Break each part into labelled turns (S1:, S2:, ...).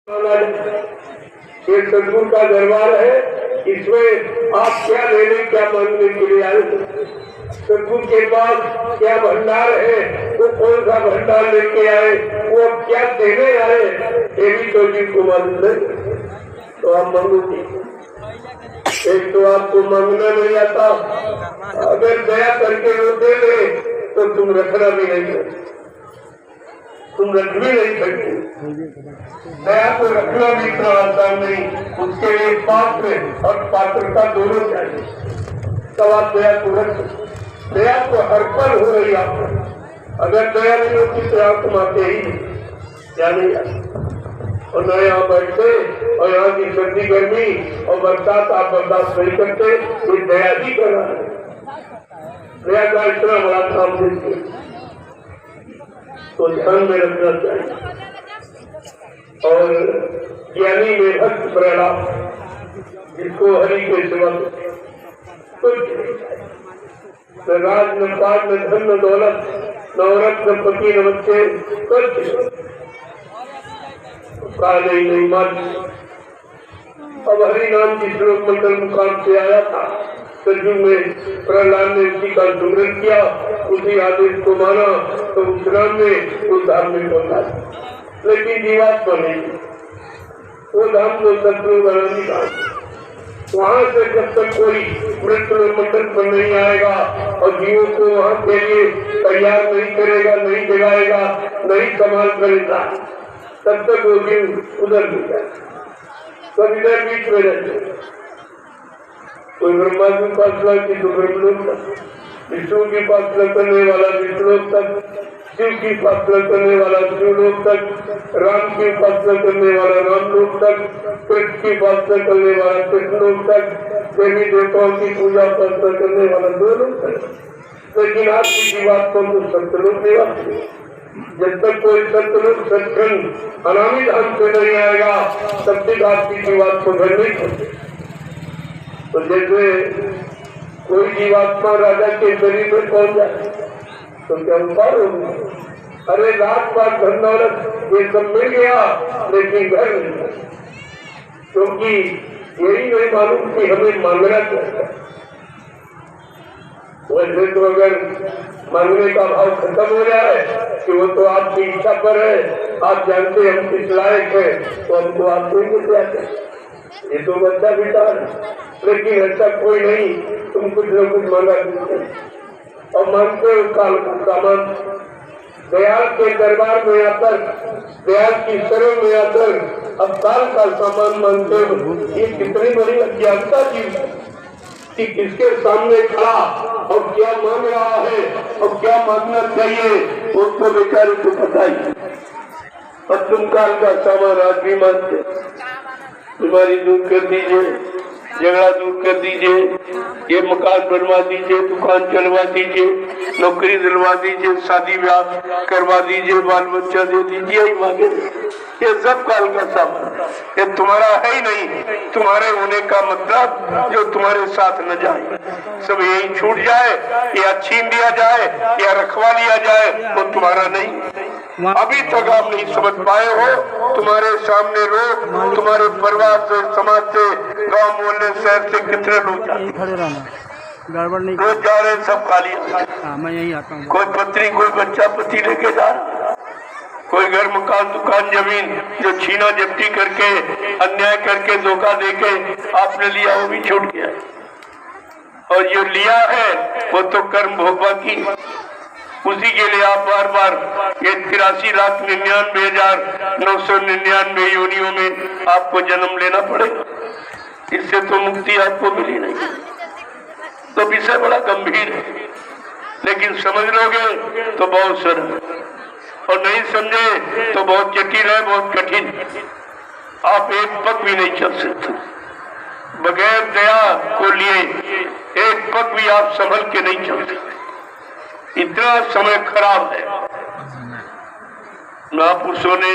S1: ये सदगुरु का दरबार है, इसमें आप क्या लेने क्या मांगने के लिए आए? सदगुरु के पास क्या भंडार है, वो कौन सा भंडार लेके आए, वो अब क्या देने आए, ये भी तो जिनको मालूम है। तो आप मांगोगे, एक तो आपको मांगना नहीं आता, अगर दया करके वो दे दे तो तुम रखना भी नहीं सकते, तुम रख भी नहीं सकते। दया को रखना भी इतना आसान नहीं, उसके लिए पात्र और पात्रता दोनों चाहिए, तब आप दया को रख सकते। दया को हर पल हो रही आपको, अगर दया नहीं होती तो आप तुमाते ही क्या नहीं आते। और न यहाँ बैठते और यहाँ की सर्दी गर्मी और बरसात आप बर्दाश्त नहीं करते, ये दया ही करना है। दया का इतना बड़ा काम देखते तो ध्यान में रखना चाहिए। और ज्ञानी में भक्त प्रहलाद, जिसको हरि के सिवा कुछ न राज न पाठ न धन न दौलत न औरत न पति न बच्चे, कुछ नहीं मान। अब हरि नाम की श्लोक मंडल मुकाम से आया था, सजू में प्रहलाद ने उसी का सुमरन किया, उसी आदेश को माना, तो उस नाम में उस धाम में पहुंचा। लेकिन जीवात्मा नहीं, वो धाम तो शत्रु बनानी धाम, वहाँ से जब तक कोई मृत्यु मंडल पर नहीं आएगा और जीवों को वहाँ के लिए तैयार नहीं करेगा, नहीं जगाएगा, नहीं संभाल करेगा, तब तक वो जीव उधर भी जाए, सब इधर बीच में रहते। कोई ब्रह्मा की उपासना की तो ब्रह्मलोक तक, विष्णु की उपासना करने वाला विष्णुलोक तक, शिव की उपासना करने वाला शिवलोक तक, राम की उपासना करने वाला रामलोक तक, कृष्ण की उपासना करने वाला कृष्णलोक तक, देवी देवताओं की पूजा उपासना करने वाला दो लोग तक। लेकिन आपकी जीवात्मा को सत्यलोक निवासी, जब तक कोई सत्यलोक सत्संग अनामी धाम से नहीं आएगा तब तक आपकी जीवात्मा घर नहीं होती। तो जैसे कोई जीवात्मा राजा के शरीर में पहुंच जाए तो क्या उपाय होगा? अरे रात बात धन दौलत ये सब मिल गया, लेकिन घर नहीं, क्योंकि यही नहीं मालूम कि हमें मांगना चाहिए। वैसे तो अगर मांगने का भाव खत्म हो जाए कि वो तो आपकी इच्छा पर है, आप जानते हम किस लायक है, तो हमको आप देंगे क्या चाहिए, ये तो बच्चा बेटा है। लेकिन ऐसा कोई नहीं, तुम कुछ न कुछ मांगा और मांगते हो काल का सामान। दयाल के दरबार में आकर, दयाल की शरण में आकर अब काल का सामान मांगते हो, ये कितनी बड़ी अज्ञानता की कि किसके सामने खड़ा और क्या मांग रहा है और क्या मांगना चाहिए, उसको बेचारे को पता ही। और तुम काल का सामान आज भी मांगते, तुम्हारी दूर कर दीजिए, झगड़ा दूर कर दीजिए, ये मकान बनवा दीजिए, दुकान चलवा दीजिए, नौकरी दिलवा दीजिए, शादी ब्याह करवा दीजिए, बाल बच्चा दे दीजिए, यही मांगे। ये सब काल का सामान, ये तुम्हारा है ही नहीं। तुम्हारे होने का मतलब जो तुम्हारे साथ न जाए, सब यही छूट जाए या छीन लिया जाए या रखवा लिया जाए, वो तुम्हारा नहीं। अभी तक आप नहीं समझ पाए हो, तुम्हारे सामने लोग, तुम्हारे परिवार से, समाज से, गांव मोहल्ले शहर से कितने लोग
S2: गड़बड़ नहीं
S1: रोज जा रहे, सब खाली।
S2: मैं यही आता हूँ।
S1: कोई पत्नी कोई बच्चा पति लेके जा रहा, कोई घर मकान दुकान जमीन जो छीना जब्ती करके अन्याय करके धोखा देके आपने लिया वो भी छूट गया। और जो लिया है वो तो कर्म भोगवा की, उसी के लिए आप बार बार ये 83,99,999 योनियों में आपको जन्म लेना पड़ेगा। इससे तो मुक्ति आपको मिली नहीं। तो विषय बड़ा गंभीर है, लेकिन समझ लोगे तो बहुत सरल, और नहीं समझे तो बहुत जटिल है, बहुत कठिन। आप एक पग भी नहीं चल सकते बगैर दया को लिए, एक पग भी आप संभल के नहीं चल सकते। इतना समय खराब है। महापुरुषों ने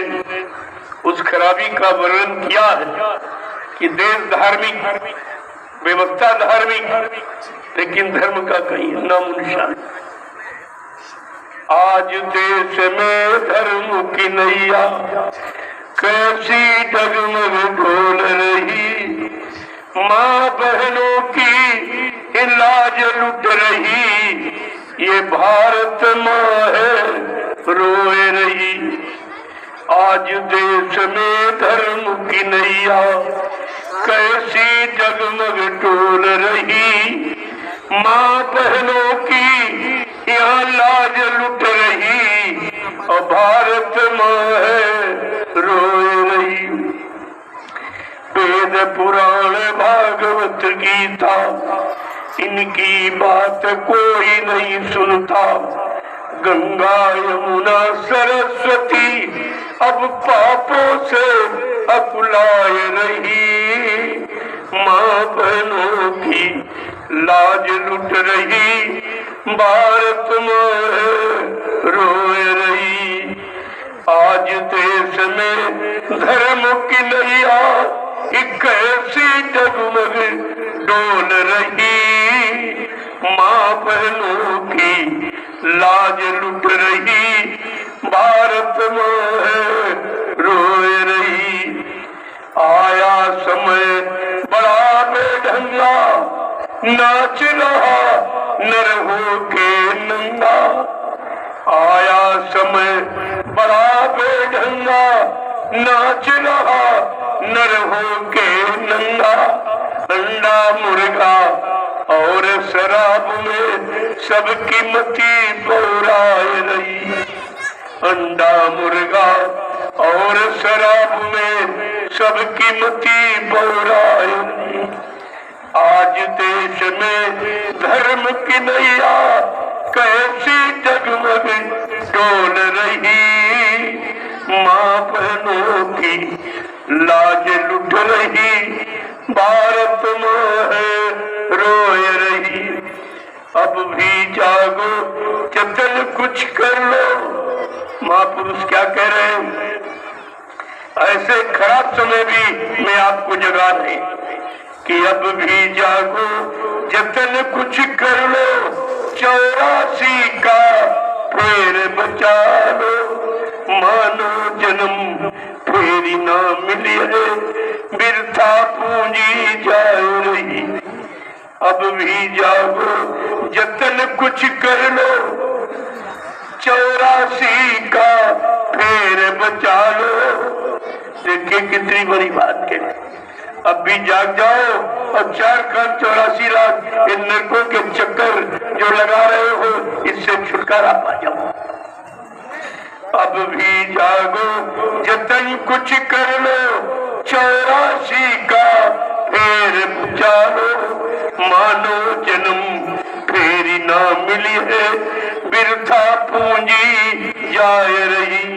S1: उस खराबी का वर्णन किया है कि देश धार्मिक, व्यवस्था धार्मिक, लेकिन धर्म का कहीं नाम निशान। आज देश में धर्म की नैया कैसी डगर ये भारत माँ है रोए रही, आज देश में धर्म की नैया कैसी जगमग डोल रही। माँ बहनों की यहाँ लाज लुट रही, और भारत माँ है रोए रही। वेद पुराण भागवत गीता इनकी बात कोई नहीं सुनता। गंगा यमुना सरस्वती अब पापों से अकुलाए रही। माँ बहनों की लाज लुट रही, भारत माँ रोए रही। आज देश में धर्म की नैया एक ऐसी जगमग डोल रही। माँ बहनों की लाज लुट रही, भारत माँ रोए रही। आया समय बड़ा बेढंगा, नाच रहा नर हो के नंगा। आया समय बड़ा बेढंगा, नाच रहा नर हो के नंगा। अंडा मुर्गा और शराब में सबकी मती बौराए रही। अंडा मुर्गा और शराब में सबकी मती बौराए रही। आज देश में धर्म की नैया कैसी जगमग डोल रही। माँ बहनों की लाज लुट रही, भारत माँ रोए रही। अब भी जागो चतन कुछ कर लो। महापुरुष क्या कह रहे हैं? ऐसे खराब समय भी मैं आपको जगा रहे कि अब भी जागो जतन कुछ कर लो। 84 का फेर बचा लो। मानो जन्म फेरी ना मिली है, बिरथा पूंजी जाए रही। अब भी जागो जतन कुछ कर लो। 84 का फेर बचा लो। देखिए कितनी बड़ी बात है। अब भी जाग जाओ और 4,84,00,000 इन नरकों के चक्कर जो लगा रहे हो, इससे छुटकारा पा जाओ। अब भी जागो जतन कुछ कर लो। 84 का फेर बचा लो। मानो जन्म फेरी ना मिली है, बिरथा पूंजी जाए रही।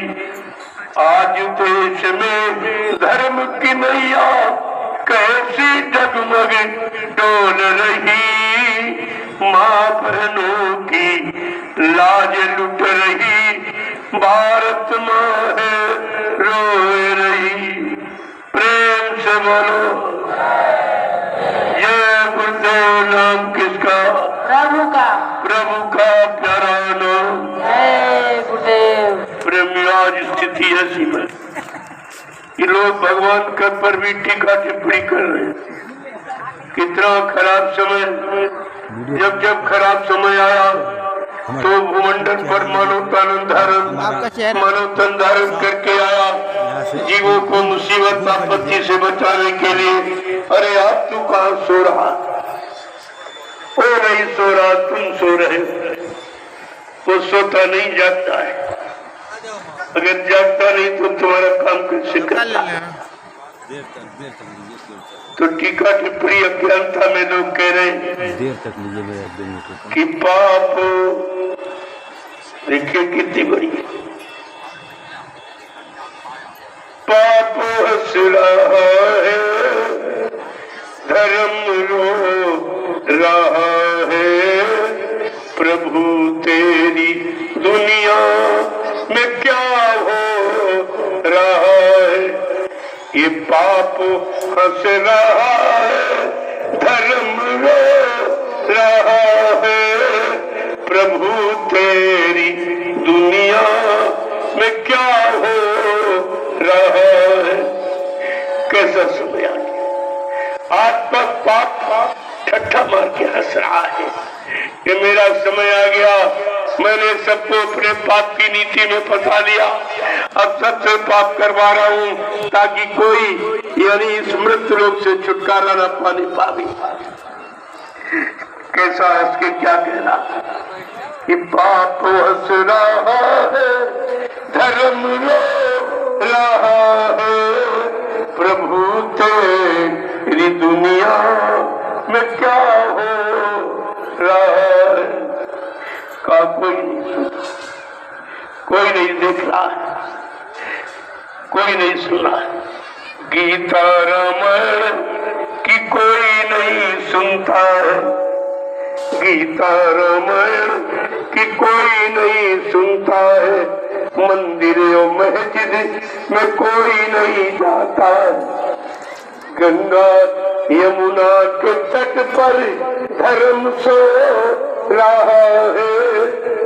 S1: आज देश में धर्म की नैया कैसी जगमग डोल रही। माँ बहनों की लाज लुट रही, भारत माँ रोए रही। प्रेम से बोलो जय गुरुदेव। नाम किसका?
S3: प्रभु का।
S1: प्रभु का प्यारा नाम
S3: जय गुरुदेव।
S1: प्रेम। आज स्थिति ऐसी है, ये लोग भगवान का पर भी टीका टिप्पणी कर रहे हैं। कितना खराब समय, जब खराब समय आया तो भूमंडल पर मानव तन धारण करके आया, जीवों को मुसीबत आपत्ति से बचाने के लिए। अरे आप तू कहाँ सो रहा? वो नहीं सो रहा, तुम सो रहे। वो सोता नहीं, जागता है। अगर जागता नहीं तो तुम्हारा काम कैसे करता? तो टीका टिप्पणी अज्ञानता में लोग कह रहे हैं कि पाप, देखिए कितनी बड़ी पाप हंस रहा है, धर्म रो रहा है। प्रभु तेरी दुनिया में क्या हो रहा है? ये पाप हंस रहा है, धर्म रो रहा है। प्रभु तेरी दुनिया में क्या हो रहा है? कैसा समय आ गया? आज तक पाप ठट्ठा मार के हंस रहा है कि मेरा समय आ गया, मैंने सबको अपने पाप की नीति में फंसा लिया, अब सबसे पाप करवा रहा हूँ ताकि कोई यानी इस मृत्यु लोक से छुटकारा न पाने पावे। कैसा हंस के क्या कहना कि पाप हंस रहा है, धर्म रो रहा है, प्रभु तेरी दुनिया में क्या हो रहा है। का कोई नहीं सुना, कोई नहीं देख रहा है, कोई नहीं सुना। गीता रामायण की कोई नहीं सुनता है, गीता रामायण की कोई नहीं सुनता है, मंदिर और मस्जिद में कोई नहीं जाता है। गंगा यमुना के तट पर धर्म सो रहा है,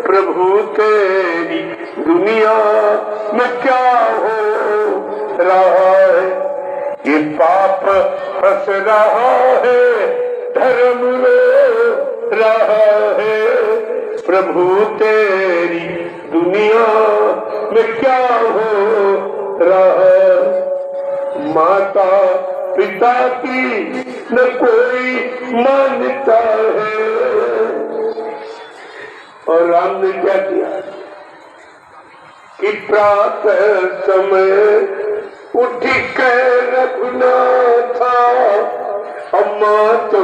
S1: प्रभु तेरी दुनिया में क्या हो रहा है। ये पाप हंस रहा है, धर्म रो रहा है, प्रभु तेरी दुनिया में क्या हो रहा है। माता पिता की न कोई मानता है। और राम ने क्या किया कि प्रातः समय उठ के रघुनाथा, अम्मा तो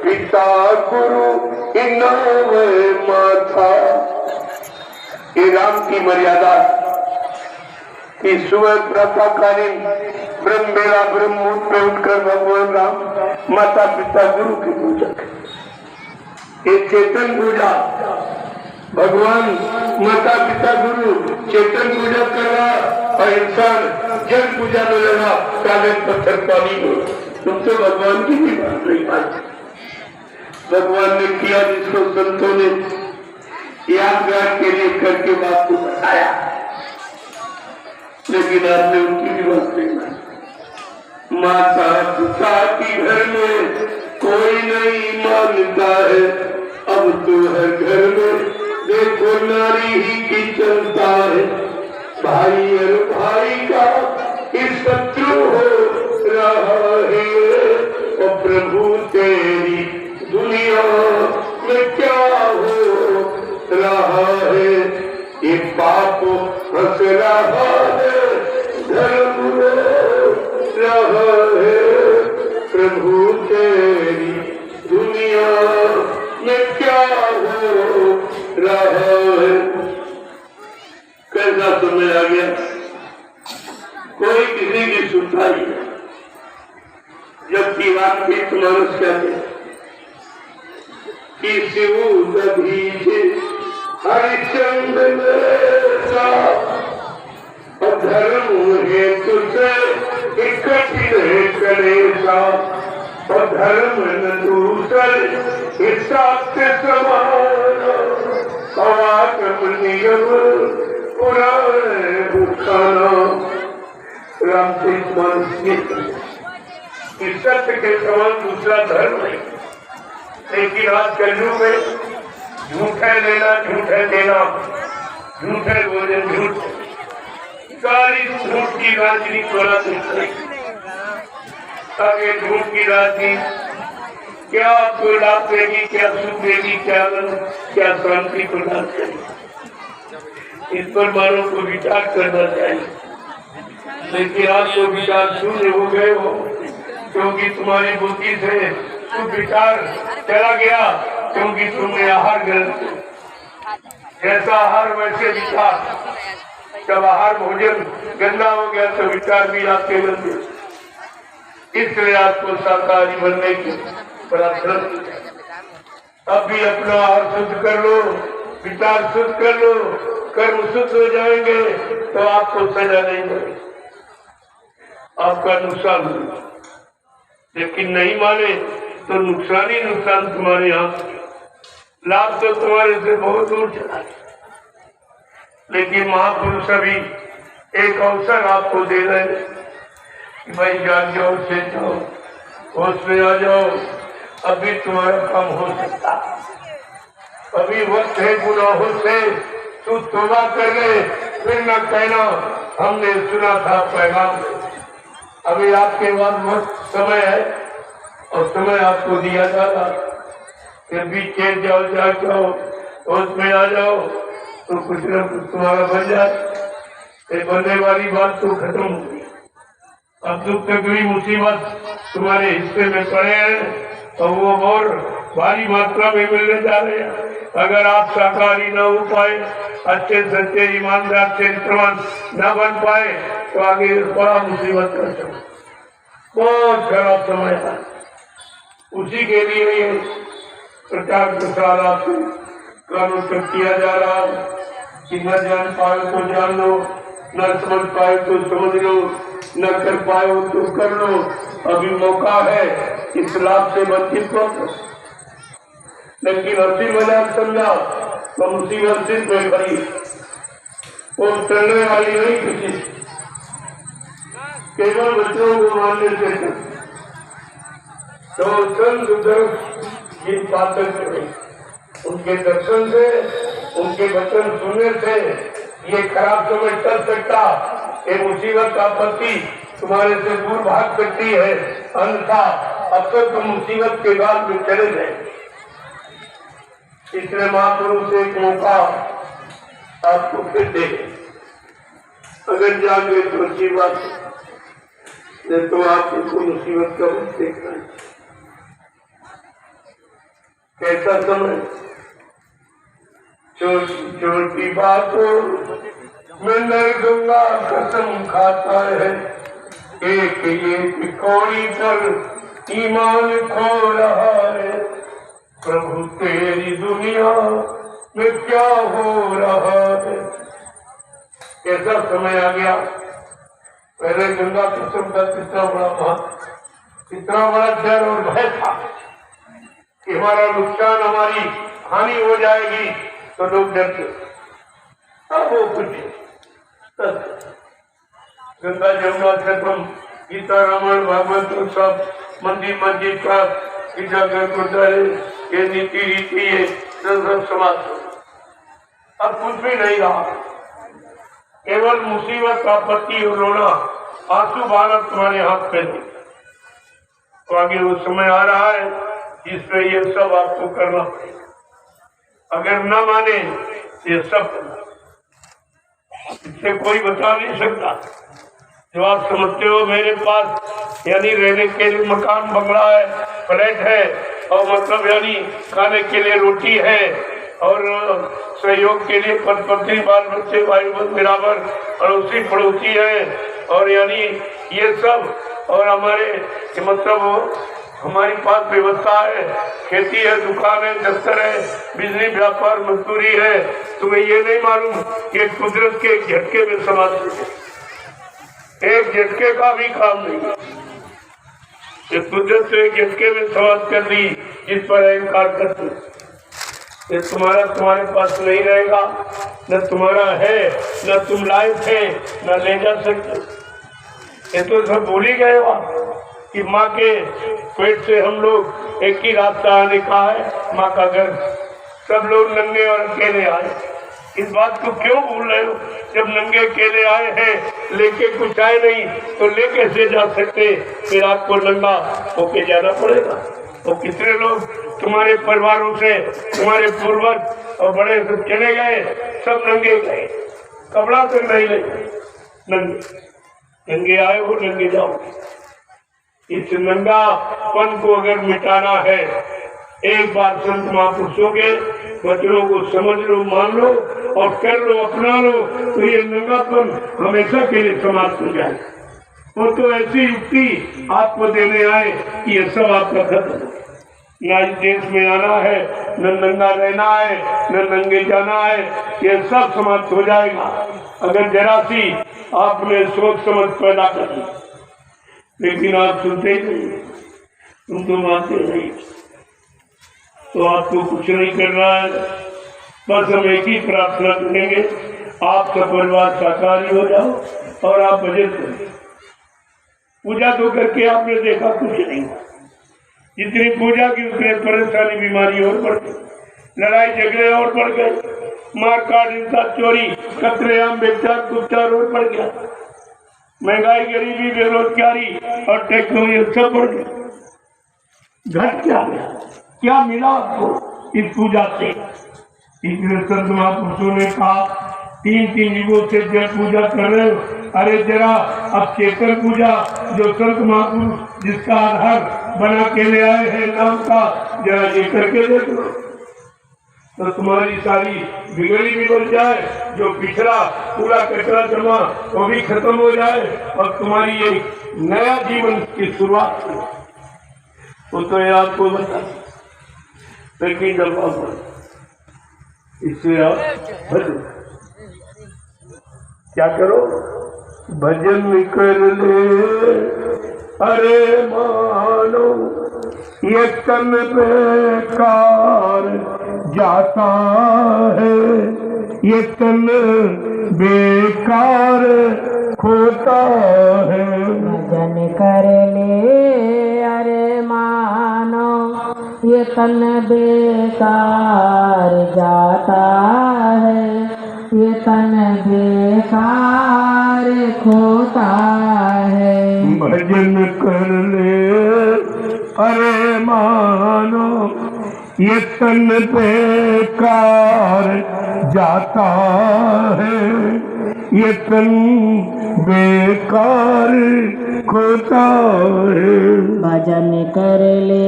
S1: पिता गुरु इनाम माथा। ये राम की मर्यादा कि सुबह प्रातःकालीन ब्रह्म बेला ब्रह्म मुहूर्त में उठकर भगवान राम माता पिता गुरु की पूजा करें। ये चेतन पूजा, भगवान माता पिता गुरु चेतन पूजा कर रहा और इंसान जल पूजा में लगा, कागज पत्थर पानी को। तुम तो भगवान की भी बात नहीं मानते। भगवान ने किया जिसको संतों ने यादगार के लिए करके बात को बताया, लेकिन आपने उनकी भी बात नहीं मानी। माता पिता की घर में कोई नहीं मानता है, अब तो हर घर में देखो नारी ही की चलता है। भाई और भाई का शत्रु हो रहा है, और प्रभु तेरी दुनिया में क्या हो रहा है। ये पाप हंस रहा है, धर्म रो रहा है, प्रभु तेरी दुनिया में क्या हो रहा है। कैसा समय आ गया, कोई किसी की सुनता ही नहीं। जबकि वास्तविक मानुष कहते हैं कि शिव दधीचे हरिचंद्र धर्म हेतु से इकट्ठे करेगा, और धर्म न दूसर हिसाब से समान, नियम पुराण उठाना। रामचरित मानस इस सत्य के समान दूसरा धर्म नहीं। लेकिन आज कलयुग में झूठे लेना, झूठे देना, झूठे भोजन, झूठ सारी झूठ की राजनीति वाला आगे झूठ की राजनीति क्या आपको लाभ देगी, क्या सुख देगी, क्या आनंद, क्या शांति प्रदान करेगी। इस पर मानव को विचार करना चाहिए। लेकिन आपको विचार शून्य हो गए हो, क्योंकि तुम्हारी बुद्धि से कुछ विचार चला गया, क्योंकि तुमने आहार ग्रहण किया। जैसा आहार वैसे विचार। जब आहार भोजन गंदा हो गया तो विचार भी आपके गंदे। इसलिए आपको शाकाहारी बनने की प्रार्थना। अब भी अपना आहार शुद्ध कर लो, विचार शुद्ध कर लो, कर्म शुद्ध हो जाएंगे तो आपको सजा नहीं मिलेगी, आपका नुकसान होगा। लेकिन नहीं माने तो नुकसान ही नुकसान तुम्हारे यहाँ। लाभ तो तुम्हारे से बहुत दूर चला। लेकिन महापुरुष अभी एक अवसर आपको दे रहे हैं कि भाई जाग जाओ, से जाओ, होश में आ जाओ, अभी तुम्हारा काम हो सकता, अभी वक्त है गुनाहों से तू तौबा कर ले, फिर न कहना हमने सुना था पैगाम। अभी आपके पास वक्त समय है और समय आपको दिया जाता, फिर भी चेत जाओ, जाग जाओ, होश में आ जाओ तो कुछ न कुछ तुम्हारा बन जाए। ये बनने वाली बात तो खत्म हो गई। अब दुख तकलीफ मुसीबत तुम्हारे हिस्से में पड़े हैं और वो और भारी मात्रा में मिलने जा रहे हैं। अगर आप शाकाहारी न हो पाए, अच्छे सच्चे ईमानदार चरित्रवान न बन पाए तो आगे बड़ा मुसीबत का समय, बहुत खराब समय है। उसी के लिए ये प्रचार प्रसार आपको कानून तक किया जा रहा है कि न जान पाए तो जान लो, न समझ पाए तो समझ लो, न कर पाए तो कर लो। अभी मौका है, इस लाभ से वंचित मत। लेकिन हंसी मजाक समझा तो मुसीबत सिर्फ में खड़ी, वो चलने वाली नहीं किसी, केवल बच्चों को मानने से। तो संत जिन पात्र करें, उनके दर्शन से, उनके वचन सुनने से ये खराब समय चल सकता, ये मुसीबत आपत्ति तुम्हारे से दूर भाग सकती है। अन्यथा अक्सर तुम मुसीबत के बाद में चले जाए। इसलिए महापुरुष से एक मौका आपको फिर दे, अगर जागे तो अच्छी बात है, तो आपको मुसीबत का वक्त देखना है। कैसा समय, छोटी बातों में नर गंगा कसम खाता है, एक कौड़ी पर ईमान खो रहा है। प्रभु तेरी दुनिया में क्या हो रहा है। ऐसा समय आ गया। पहले गंगा कसम का कितना बड़ा महत्व, कितना बड़ा डर और भय था कि हमारा नुकसान, हमारी हानि हो जाएगी, तो लोग डरते। अब वो कुछ गंगा जमुना छठम गीता रामायण भागवत तो सब मंदिर मस्जिद का गिरजाघर गुरुद्वारे ये नीति रीति ये सब समाज। अब कुछ भी नहीं रहा, केवल मुसीबत आपत्ति और रोना, आंसू बहाना तुम्हारे हाथ पे नहीं। तो आगे वो समय आ रहा है जिसमें ये सब आपको करना पड़ेगा। अगर न माने ये सब, इससे कोई बता नहीं सकता। जो आप समझते हो मेरे पास यानी रहने के लिए मकान बंगला है, फ्लैट है, और मतलब यानी खाने के लिए रोटी है, और सहयोग के लिए पद पत्नी बाल बच्चे भाई बराबर अड़ोसी पड़ोसी है, और यानी ये सब, और हमारे मतलब हमारे पास व्यवस्था है, खेती है, दुकान है, दफ्तर है, बिजली व्यापार मजदूरी है। तुम्हें ये नहीं मालूम कि कुदरत के एक झटके में समाज है, एक झटके का भी काम नहीं। ये कुदरत से एक झटके में समाज कर दी, इस पर अहंकार करते। ये तुम्हारे पास नहीं रहेगा, न तुम्हारा है, न तुम लायक है, न ले जा सकते। ये तो सब भूल ही गए वहाँ कि माँ के पेट से हम लोग एक ही रास्ता आने का है, माँ का घर। सब लोग नंगे और अकेले आए। इस बात को क्यों भूल रहे हो? जब नंगे अकेले आए हैं, लेके कुछ आए नहीं, तो ले कैसे जा सकते? फिर आपको नंगा होके जाना पड़ेगा। तो कितने लोग तुम्हारे परिवारों से, तुम्हारे पूर्वज और बड़े सब चले गए, सब नंगे गए, कपड़ा तो नहीं ले, नंगे आए हो, नंगे जाओ। इस नंगापन को अगर मिटाना है, एक बार संत महापुरुषों के वचनों को समझ लो, मान लो और कर लो, अपना लो, तो ये नंगापन हमेशा के लिए समाप्त हो जाए। वो तो ऐसी युक्ति आपको देने आए कि ये सब आपका खत्म। न इस देश में आना है, न नंगा रहना है, न नंगे जाना है, ये सब समाप्त हो जाएगा अगर जरा सी आपने सोच समझ पैदा कर दी। लेकिन आप सुनते ही नहीं, तुम तो मानते नहीं। तो आपको कुछ नहीं करना है, बस हम एक ही प्रार्थना करेंगे, आप सब परिवार शाकाहारी हो जाओ और आप भजन करें। पूजा तो करके आपने देखा कुछ नहीं, जितनी पूजा की उतनी परेशानी बीमारी और बढ़ गई, लड़ाई झगड़े और बढ़ गए, मार काट हिंसा चोरी कतलेआम व्यभिचार कुचार और बढ़ गया, महंगाई गरीबी बेरोजगारी और टैक्सों ये सब बढ़ गया। घट क्या गया, क्या मिला आपको इस पूजा से? इसलिए संत महापुरुषों ने कहा 3 युगों से जब पूजा कर रहे हो, अरे जरा अब चेतन पूजा जो संत महापुरुष जिसका आधार बना के ले आए हैं नाम का, जरा ये करके देखो तो तुम्हारी सारी बिगड़ी भी बन जाए, जो पिछड़ा पूरा कचरा जमा वो भी खत्म हो जाए और तुम्हारी एक नया जीवन की शुरुआत हो। वो तो ये आपको बता, लेकिन जब आप इससे आप भजन क्या करो, भजन कर ले अरे मानो ये तन बेकार जाता है, ये तन बेकार खोता है।
S3: भजन कर ले अरे मानो ये तन बेकार जाता है, ये तन बेकार खोता है।
S1: भजन कर ले अरे मानो ये तन बेकार जाता है, ये तन बेकार खोता है।
S3: भजन कर ले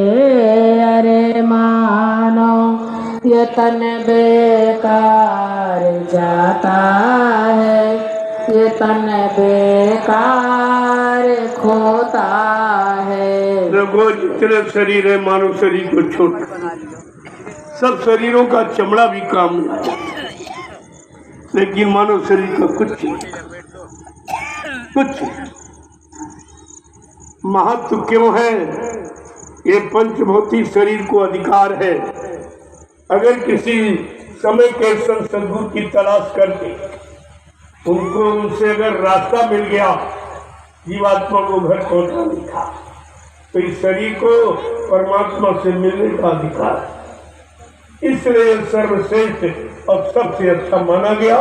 S3: अरे मानो ये तन बेकार जाता है, ये तन बेकार खोता है।
S1: देखो जितने शरीर है मानव शरीर को छोड़ सब शरीरों का चमड़ा भी काम में आता है, लेकिन मानव शरीर का कुछ महत्व क्यों है? ये पंचभौतिक शरीर को अधिकार है। अगर किसी समय के सद्गुरु की तलाश करके उनको उनसे अगर रास्ता मिल गया, जीवात्मा को घर पहुंचा दिखा, तो इस शरीर को परमात्मा से मिलने का अधिकार है। इसलिए सर्वश्रेष्ठ और सबसे अच्छा माना गया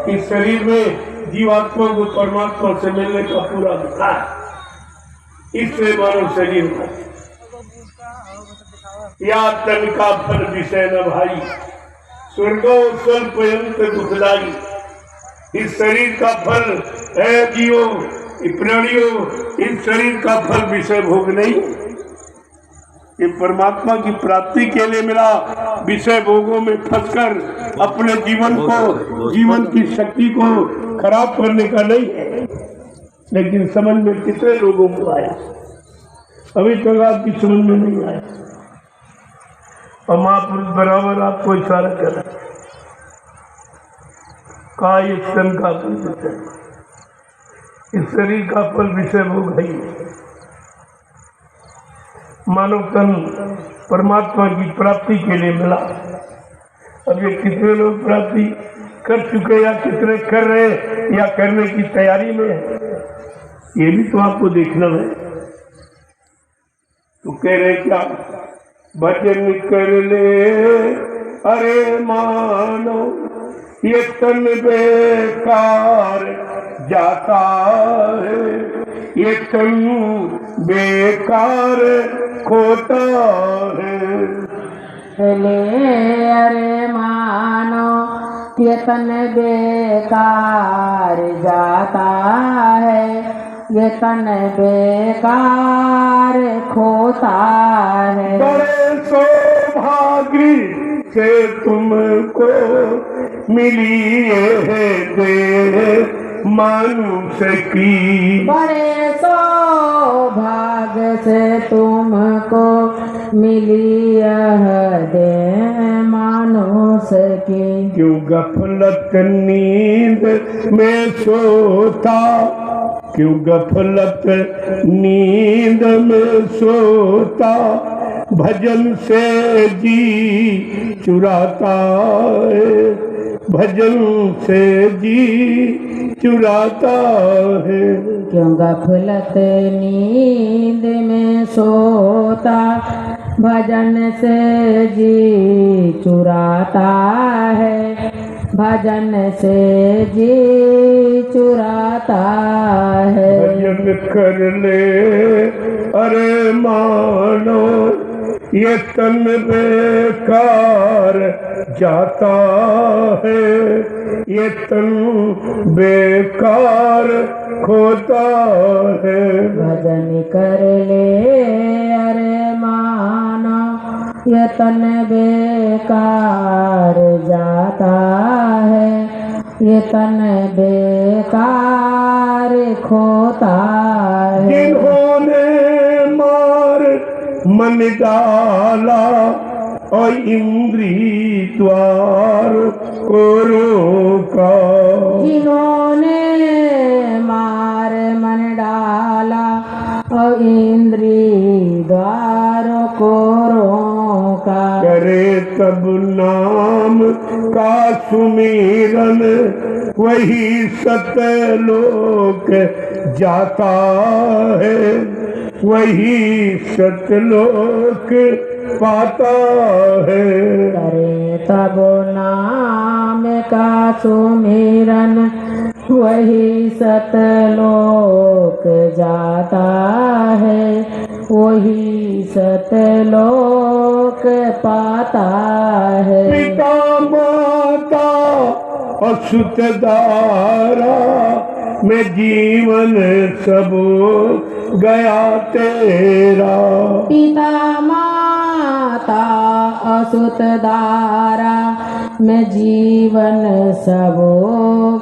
S1: कि शरीर में जीवात्मा को परमात्मा से मिलने का पूरा अधिकार है। इसलिए मानव शरीर में या तन का फल विषय न भाई, स्वर्गो स्वल्पयंत दुखदाई। इस शरीर का फल है जीवो प्राणियों, इस शरीर का फल विषय भोग नहीं, ये परमात्मा की प्राप्ति के लिए मिला। विषय भोगों में फंसकर अपने जीवन को, जीवन की शक्ति को खराब करने का नहीं है। लेकिन समझ में कितने लोगों को आया? अभी तक आपकी समझ में नहीं आया। और महापुरुष बराबर आपको इशारा करा, कहा ये तन का फल विषय, इस शरीर का फल विषय भोग है। मानव तन परमात्मा की प्राप्ति के लिए मिला। अब ये कितने लोग प्राप्ति कर चुके या कितने कर रहे या करने की तैयारी में है, ये भी तो आपको देखना है। तो कह रहे क्या? भजन कर ले अरे मानो ये तन बेकार जाता है, ये तन बेकार खोता है।
S3: ले अरे मानो ये तन बेकार जाता है, ये तन बेकार खोता है।
S1: बड़े सौभाग्य से तुमको मिली है दे मनुष्य की,
S3: बड़े सौभाग्य से तुमको मिली यह दे मनुष्य की।
S1: क्यों गफलत नींद में सोता, क्यों गफलत नींद में सोता, भजन से जी चुराता है, भजन से जी चुराता है।
S3: क्यों गफलत नींद में सोता, भजन से जी चुराता है, भजन से जी चुराता है।
S1: भजन कर ले अरे मानो ये तन बेकार जाता है, ये तन बेकार खोता है।
S3: भजन कर ले अरे मानो ये तन बेकार जाता है, ये तन बेकार खोता है।
S1: जिन्होंने मार मन डाला और इंद्री द्वार को रोका,
S3: जिन्होंने मार मन डाला और इंद्री द्वार को रोका,
S1: करे तब नाम का सुमिरन वही सतलोक जाता है, वही सतलोक पाता है।
S3: करे तब नाम का सुमिरन वही सतलोक जाता है, वही सतलोक पाता है।
S1: पिता माता असुत दारा में जीवन सब गया तेरा,
S3: पिता माता असुत दारा में जीवन सब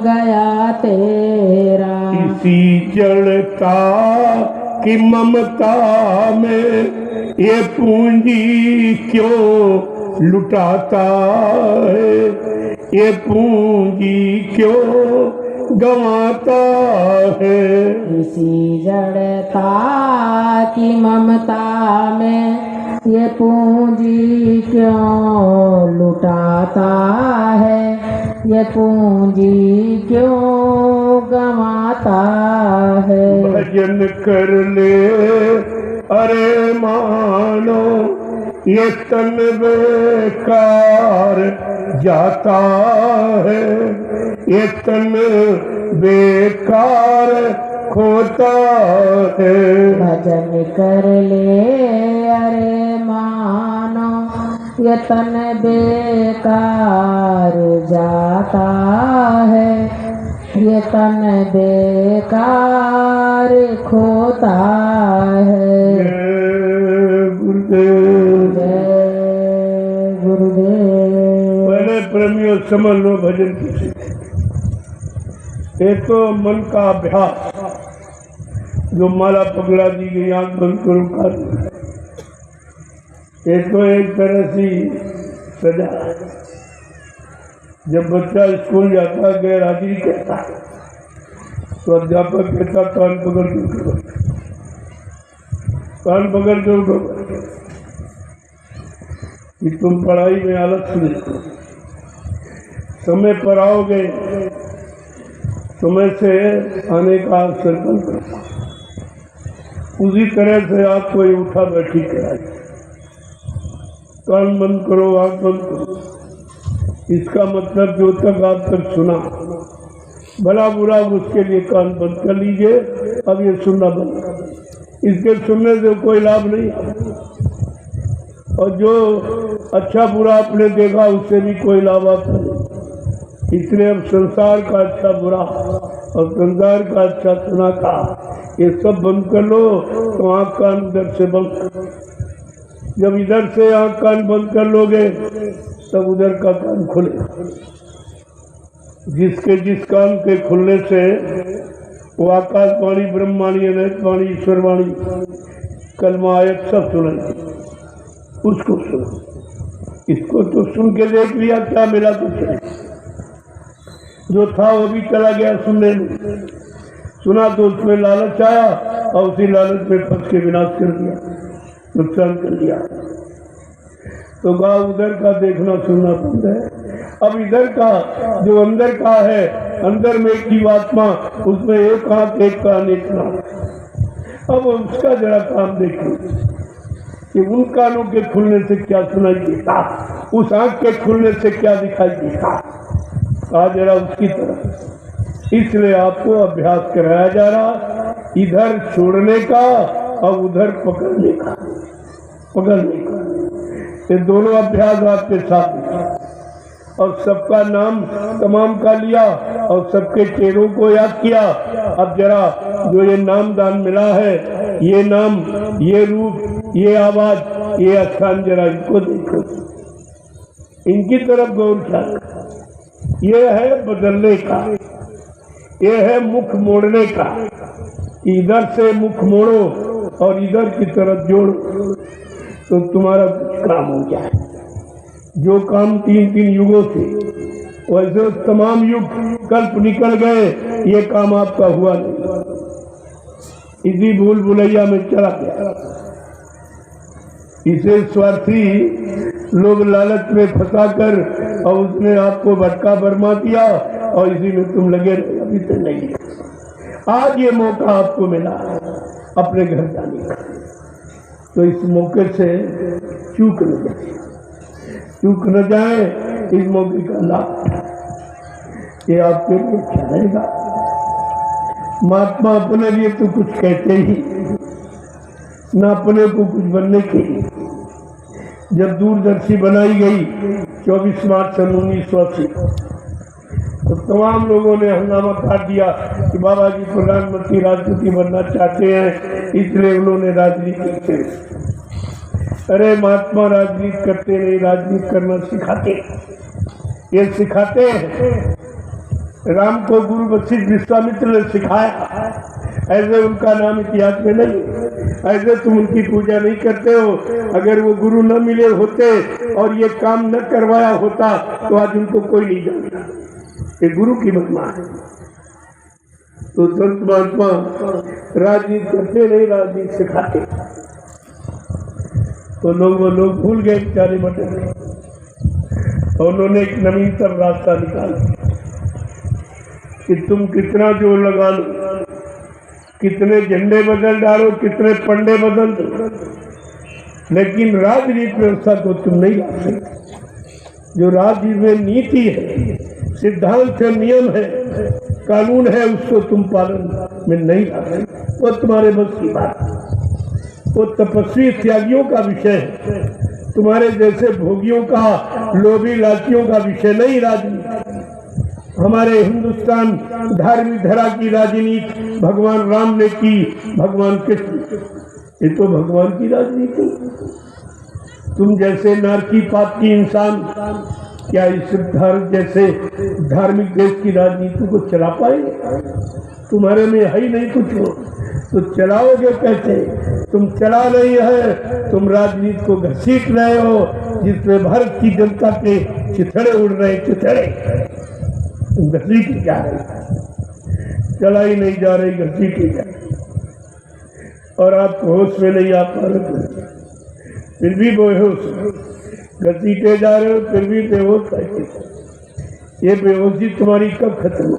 S3: गया तेरा।
S1: इसी जड़ता की ममता में ये पूंजी क्यों लुटाता है, ये पूंजी क्यों गंवाता है।
S3: इसी जड़ता की ममता में ये पूंजी क्यों लुटाता है, ये पूंजी क्यों गंवाता है।
S1: भजन कर ले अरे मानो ये तन बेकार जाता है, ये तन बेकार खोता है।
S3: भजन कर ले अरे मानो ये तन बेकार जाता है, ये तन बेकार खोता है।
S1: जय गुरुदेव।
S3: जय गुरुदेव।
S1: पहले प्रेमियों समझ लो भजन की एक तो मन का अभ्यास, जो माला पकड़ा दी गई आंख बंद करो कर, एक तो एक तरह से सजा। जब बच्चा स्कूल जाता गैर हाजिरी कहता तो अध्यापक कहता कान पकड़ के उठो, कान पकड़ के उठो कि तुम पढ़ाई में आलस्य नहीं करो, समय पर आओगे, समय से आने का संकल्प करो। उसी तरह से आपको ये उठा बैठी कराई, कान बंद करो, आंख बंद करो। इसका मतलब जो तक आप तक सुना भला बुरा उसके लिए कान बंद कर लीजिए, अब ये सुनना बंद कर दीजिए। इसके सुनने से कोई लाभ नहीं, और जो अच्छा बुरा आपने देखा उससे भी कोई लाभ आपको नहीं। इसलिए अब संसार का अच्छा बुरा और संसार का अच्छा सुना का ये सब बंद कर लो, तो आँख कान इधर से बंद करो। जब इधर से आँख कान बंद कर लोगे तब उधर का कान खुले। जिसके जिस कान के खुलने से वो आकाशवाणी, ब्रह्मवाणी, अनंतवाणी, ईश्वरवाणी, कलमा आयत सब सुनेंगे, उसको सुनो। इसको तो सुन के देख लिया, क्या मिला कुछ नहीं, जो था वो भी चला गया सुनने में। सुना तो उसमें लालच आया और उसी लालच में फंस के विनाश कर दिया, नुकसान कर दिया। तो गाँव उधर का देखना सुनना बंद है। अब इधर का जो अंदर का है, अंदर में एक जीवात्मा, उसमें एक हाथ एक कान एक नाक। अब उसका जरा काम देखिए। कि उन कानों के खुलने से क्या सुनाई देता, उस आंख के खुलने से क्या दिखाई देता, आज जरा उसकी तरह। इसलिए आपको अभ्यास कराया जा रहा, इधर छोड़ने का और उधर पकड़ने का। ये दोनों अभ्यास आपके साथ हैं। और सबका नाम तमाम का लिया और सबके चेहरों को याद किया। अब जरा जो ये नाम दान मिला है, ये नाम, ये रूप, ये आवाज, ये स्थान, जरा इनको देखो, इनकी तरफ गौर किया। ये है बदलने का, ये है मुख मोड़ने का। इधर से मुख मोड़ो और इधर की तरफ जोड़ो तो तुम्हारा कुछ काम हो जाए। जो काम 3-3 युगों से, वैसे तमाम युग कल्प निकल गए, ये काम आपका हुआ नहीं, इसी भूल भुलैया में चला गया। इसे स्वार्थी लोग लालच में फंसाकर और उसने आपको भटका बरमा दिया और इसी में तुम लगे रहे, अभी तो नहीं। आज ये मौका आपको मिला अपने घर जाने का, तो इस मौके से चूक न जाए, इस मौके का लाभ ये आपके लिए अच्छा रहेगा। महात्मा अपने लिए तो कुछ कहते ही न, अपने को कुछ बनने के लिए। जब दूरदर्शी बनाई गई 24 मार्च सन 1980, तो तमाम लोगों ने हंगामा काट दिया कि बाबा जी प्रधानमंत्री राष्ट्रपति बनना चाहते हैं, इसलिए उन्होंने राजनीति की। अरे महात्मा राजनीति करते नहीं, राजनीति करना सिखाते। ये सिखाते हैं। राम को गुरु वशिष्ठ विश्वामित्र ने सिखाया, ऐसे उनका नाम इतिहास में नहीं, ऐसे तुम उनकी पूजा नहीं करते हो। अगर वो गुरु न मिले होते और ये काम न करवाया होता तो आज उनको कोई नहीं जानता। ये गुरु की महिमा है। तो संत महात्मा राजनीति करते नहीं, राजनीति सिखाते। तो वो लोग भूल गए बेचारे मटे, और उन्होंने एक नवीनतम रास्ता निकाला कि तुम कितना जोर लगा लो, कितने झंडे बदल डालो, कितने पंडे बदल दो, लेकिन राजनीति व्यवस्था को तुम नहीं ला सकते। जो राजनीति में नीति है, सिद्धांत है, नियम है, कानून है, उसको तुम पालन में नहीं ला सकते। वो तुम्हारे बस की बात है। वो तपस्वी त्यागियों का विषय है, तुम्हारे जैसे भोगियों का, लोभी लालचियों का विषय नहीं राजनीति। हमारे हिंदुस्तान धार्मिक धरा की राजनीति भगवान राम ने की, भगवान कृष्ण, ये तो भगवान की राजनीति। तुम जैसे नारकी पाप की इंसान क्या इस भारत जैसे धार्मिक देश की राजनीति को चला पाएंगे? तुम्हारे में है ही नहीं कुछ हो, तो चलाओगे कैसे? तुम चला नहीं है, तुम राजनीति को घसीट रहे हो, जिसमें भारत की जनता के चिथड़े उड़ रहे, चिथड़े तुम घसीट ही जा रहे, चला ही नहीं जा रही, घसीट ही जा रही। और आप होश में नहीं आ पा रहे, फिर भी बेहोश घसीटे जा रहे हो, फिर भी बेहोश है। ये बेहोशी तुम्हारी कब खत्म हो?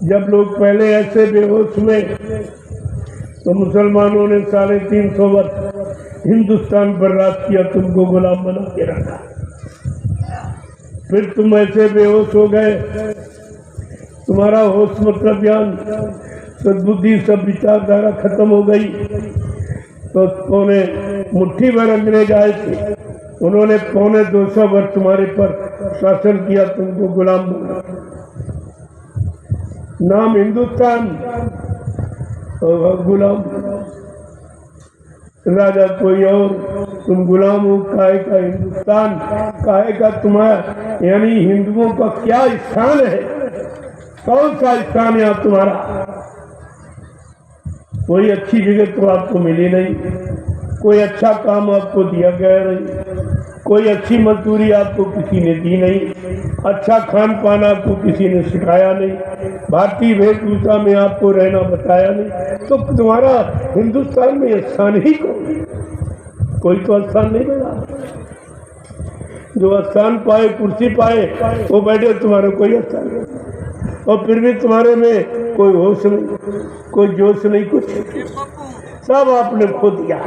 S1: जब लोग पहले ऐसे बेहोश हुए तो मुसलमानों ने 350 वर्ष हिंदुस्तान पर राज किया, तुमको गुलाम बना के रखा। फिर तुम ऐसे बेहोश हो गए, तुम्हारा होश मतलब ज्ञान, सद्बुद्धि, सब विचारधारा खत्म हो गई। तो पौने मुट्ठी भर अंग्रेज आए थे, उन्होंने 250 वर्ष तुम्हारे पर शासन किया, तुमको गुलाम बना। नाम हिंदुस्तान और गुलाम, राजा कोई और, तुम गुलाम हो। काहे का हिंदुस्तान, काहे का तुम्हारा, यानी हिंदुओं का क्या स्थान है? कौन सा स्थान है आप तुम्हारा? कोई अच्छी जगह तो आपको मिली नहीं, कोई अच्छा काम आपको दिया गया नहीं, कोई अच्छी मजदूरी आपको किसी ने दी नहीं, अच्छा खान पान आपको किसी ने सिखाया नहीं, भारतीय वेशभूषा में आपको रहना बताया नहीं। तो तुम्हारा हिंदुस्तान में स्थान ही कोई तो स्थान नहीं मिला। जो स्थान पाए, कुर्सी पाए, वो बैठे, तुम्हारा कोई स्थान नहीं। और फिर भी तुम्हारे में कोई होश नहीं, कोई जोश नहीं, कुछ सब आपने खो दिया।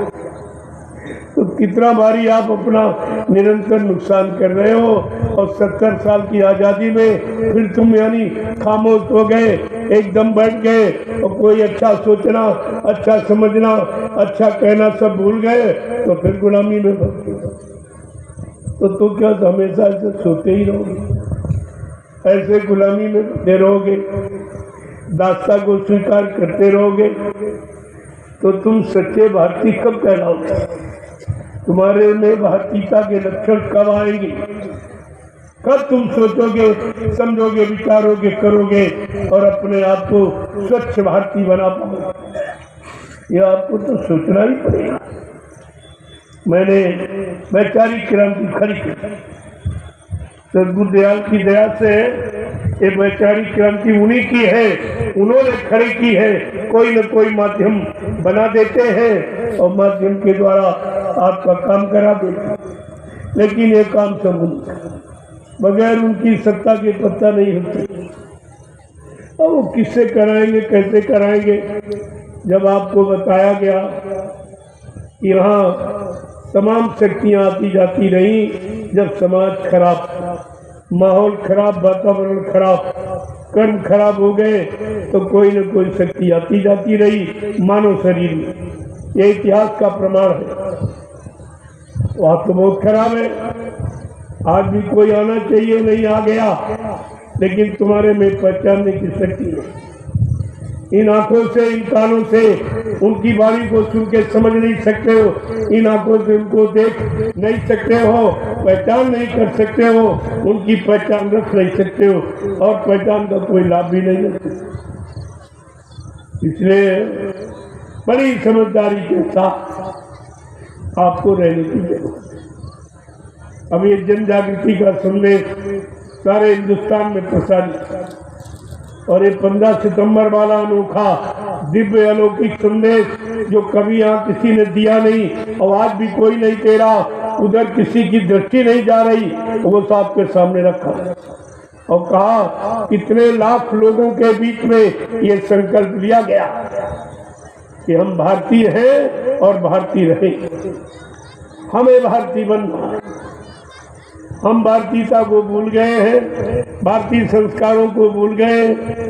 S1: तो कितना बारी आप अपना निरंतर नुकसान कर रहे हो। और 70 साल की आज़ादी में फिर तुम यानी खामोश हो गए, एकदम बैठ गए और कोई अच्छा सोचना, अच्छा समझना, अच्छा कहना सब भूल गए, तो फिर गुलामी में फंस गए। तो क्या हमेशा ऐसे सोते ही रहोगे, ऐसे गुलामी में बंधे रहोगे, दास्ता को स्वीकार करते रहोगे, तो तुम सच्चे भारतीय कब कहलाओगे? तुम्हारे में भारतीयता के लक्षण कब आएंगे? कब तुम सोचोगे, समझोगे, विचारोगे, करोगे और अपने आप को स्वच्छ भारतीय बना पाओगे? ये आपको तो सोचना ही पड़ेगा। मैंने वैचारिक क्रांति खड़ी की, सदगुरुदयाल की दया से ये वैचारिक क्रांति उन्हीं की है, उन्होंने खड़ी की है। कोई न कोई माध्यम बना देते हैं और माध्यम के द्वारा आपका काम करा देते हैं, लेकिन ये काम सब बगैर उनकी सत्ता के पत्ता नहीं होते। अब वो किससे कराएंगे, कैसे कराएंगे? जब आपको बताया गया कि यहाँ तमाम शक्तियाँ आती जाती रही, जब समाज खराब, माहौल खराब, वातावरण खराब, कर्म खराब हो गए, तो कोई न कोई शक्ति आती जाती रही मानव शरीर में। ये इतिहास का प्रमाण है। वहाँ तो बहुत खराब है, आज भी कोई आना चाहिए, नहीं आ गया, लेकिन तुम्हारे में पहचानने की शक्ति है। इन आंखों से, इन कानों से उनकी वाणी को सुन के समझ नहीं सकते हो, इन आंखों से उनको देख नहीं सकते हो, पहचान नहीं कर सकते हो, उनकी पहचान रख नहीं सकते हो और पहचान का कोई लाभ भी नहीं ले सकते। इसलिए बड़ी समझदारी के साथ आपको रहने की जरूरत है। अब ये जन जागृति का संदेश सारे हिंदुस्तान में प्रसारित, और ये 15 सितंबर वाला अनोखा दिव्य अलौकिक संदेश जो कभी यहाँ किसी ने दिया नहीं और आज भी कोई नहीं दे रहा, उधर किसी की दृष्टि नहीं जा रही, वो साहब के सामने रखा और कहा कितने लाख लोगों के बीच में ये संकल्प लिया गया कि हम भारतीय हैं और भारतीय रहेंगे, हमें भारतीय बनना है। हम भारतीयता को भूल गए हैं, भारतीय संस्कारों को भूल गए,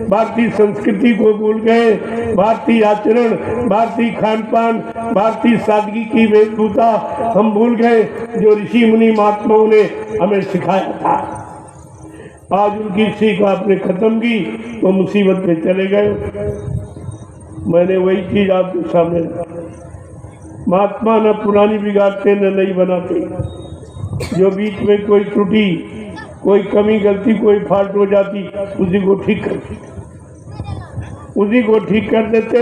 S1: भारतीय संस्कृति को भूल गए, भारतीय आचरण, भारतीय खान पान, भारतीय सादगी की वेशभूषा हम भूल गए जो ऋषि मुनि महात्माओं ने हमें सिखाया था। आज उनकी सीख आपने खत्म की तो मुसीबत में चले गए। मैंने वही चीज आपके सामने रखी। महात्मा न पुरानी बिगाड़ते न नई बनाते। जो बीच में कोई त्रुटि, कोई कमी, गलती, कोई फाल्ट हो जाती, उसी को ठीक कर देते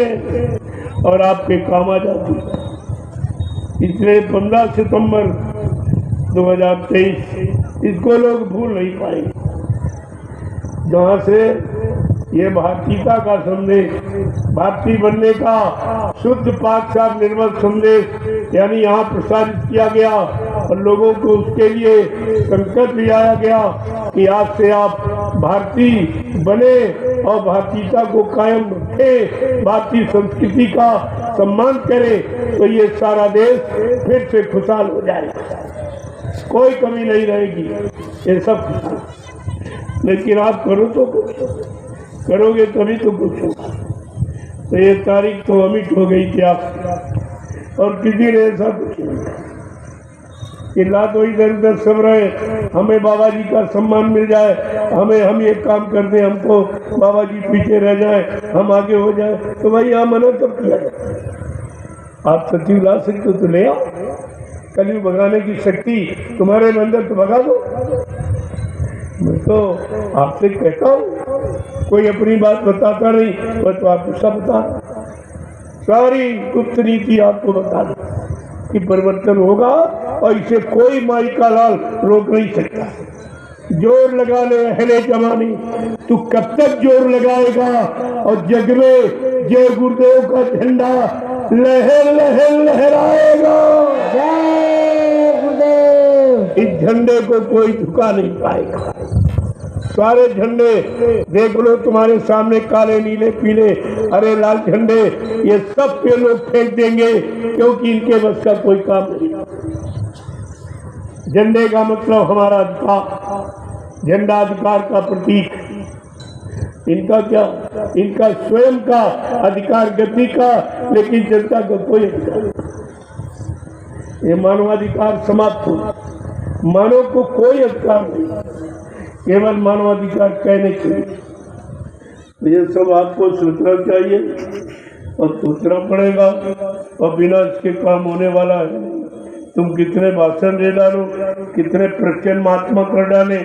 S1: और आपके काम आ जाती। इसलिए 15 सितंबर 2023 इसको लोग भूल नहीं पाएंगे, जहाँ से ये भारतीयता का संदेश, भारतीय बनने का शुद्ध पाक साफ निर्मल संदेश यानी यहाँ प्रसारित किया गया और लोगों को उसके लिए संकल्प लिया गया कि आज से आप भारतीय बने और भारतीयता को कायम रखें, भारतीय संस्कृति का सम्मान करें, तो ये सारा देश फिर से खुशहाल हो जाएगा, कोई कमी नहीं रहेगी, ये सब खुशहाल। लेकिन आप करो तो कुछ, करोगे तभी तो कुछ होगा। तो ये तारीख तो अमिट हो गई थी आप और किसी ने ऐसा कुछ नहीं कि ला तो इधर उधर सब रहे, हमें बाबा जी का सम्मान मिल जाए, हम ये काम कर दें, हमको बाबा जी पीछे रह जाए, हम आगे हो जाए। तो भाई यहाँ मना कब किया जाए? आप सत्य ला सकते तो ले आओ, कलयुग भगाने की शक्ति तुम्हारे अंदर तो भगा दो। मैं तो आपसे कहता हूँ, कोई अपनी बात बताता नहीं, मैं तो आपको सब बता, सारी गुप्त नीति आपको बता दो कि परिवर्तन होगा और इसे कोई माई का लाल रोक नहीं सकता। जोर लगा ले अहले जमानी, तू कब तक जोर लगाएगा? और जग में जय गुरुदेव का झंडा लहर लहर लहराएगा। जय गुरुदेव। इस झंडे को कोई झुका नहीं पाएगा। सारे झंडे देख लो तुम्हारे सामने, काले नीले पीले हरे लाल झंडे, ये सब पे लोग फेंक देंगे क्योंकि इनके बस का कोई काम नहीं। झंडे का मतलब हमारा अधिकार, झंडा अधिकार का प्रतीक। इनका क्या, इनका स्वयं का अधिकार गति का, लेकिन जनता का कोई अधिकार नहीं। ये मानवाधिकार समाप्त हो, मानव को कोई अधिकार नहीं, केवल मानवाधिकार कहने के लिए। तो ये सब आपको सोचना चाहिए और सोचना पड़ेगा, और बिना इसके काम होने वाला है। तुम कितने भाषण दे डालो, कितने प्रवचन महात्मा कर डाले,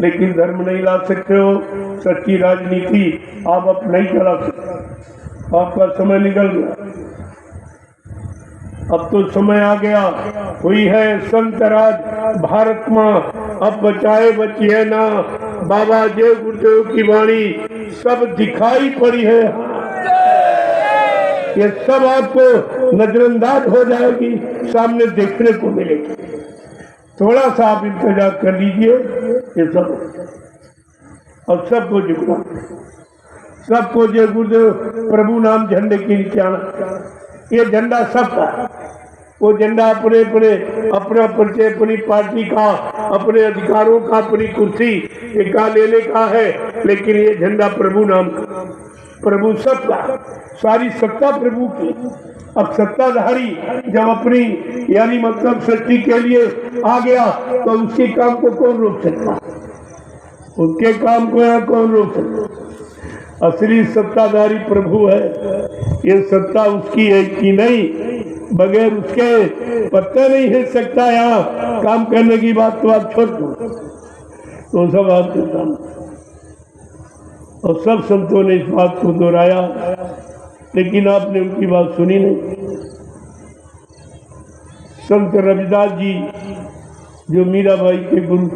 S1: लेकिन धर्म नहीं ला सकते हो। सच्ची राजनीति आप अब नहीं चला सकते, आपका समय निकल गया। अब तो समय आ गया, हुई है संत राज भारत माँ, अब बचाए बचिए ना। बाबा जय गुरुदेव की वाणी सब दिखाई पड़ी है, ये सब आपको नजरअंदाज हो जाएगी, सामने देखने को मिलेगी। थोड़ा सा आप इंतजार कर लीजिए, ये सब और सबको झुकना, सबको जय गुरुदेव प्रभु नाम झंडे के नीचे आना। ये झंडा सबका, वो झंडा अपने अपने अपना परिचय, अपनी पार्टी का, अपने अधिकारों का, अपनी कुर्सी का लेने का है, लेकिन ये झंडा प्रभु नाम का, प्रभु सबका, सारी सत्ता प्रभु की। अब सत्ताधारी जब अपनी यानी मतलब सृष्टि के लिए आ गया तो उसके काम को कौन रोक सकता, उसके काम को यहाँ कौन रोक सकता। असली सत्ताधारी प्रभु है, ये सत्ता उसकी है कि नहीं, बगैर उसके पत्ता नहीं हिल सकता। यहाँ काम करने की बात तो आप छोड़ दो, तो सब आपके सामने। और सब संतों ने इस बात को दोहराया, लेकिन आपने उनकी बात सुनी नहीं। संत रविदास जी जो मीराबाई के गुरु,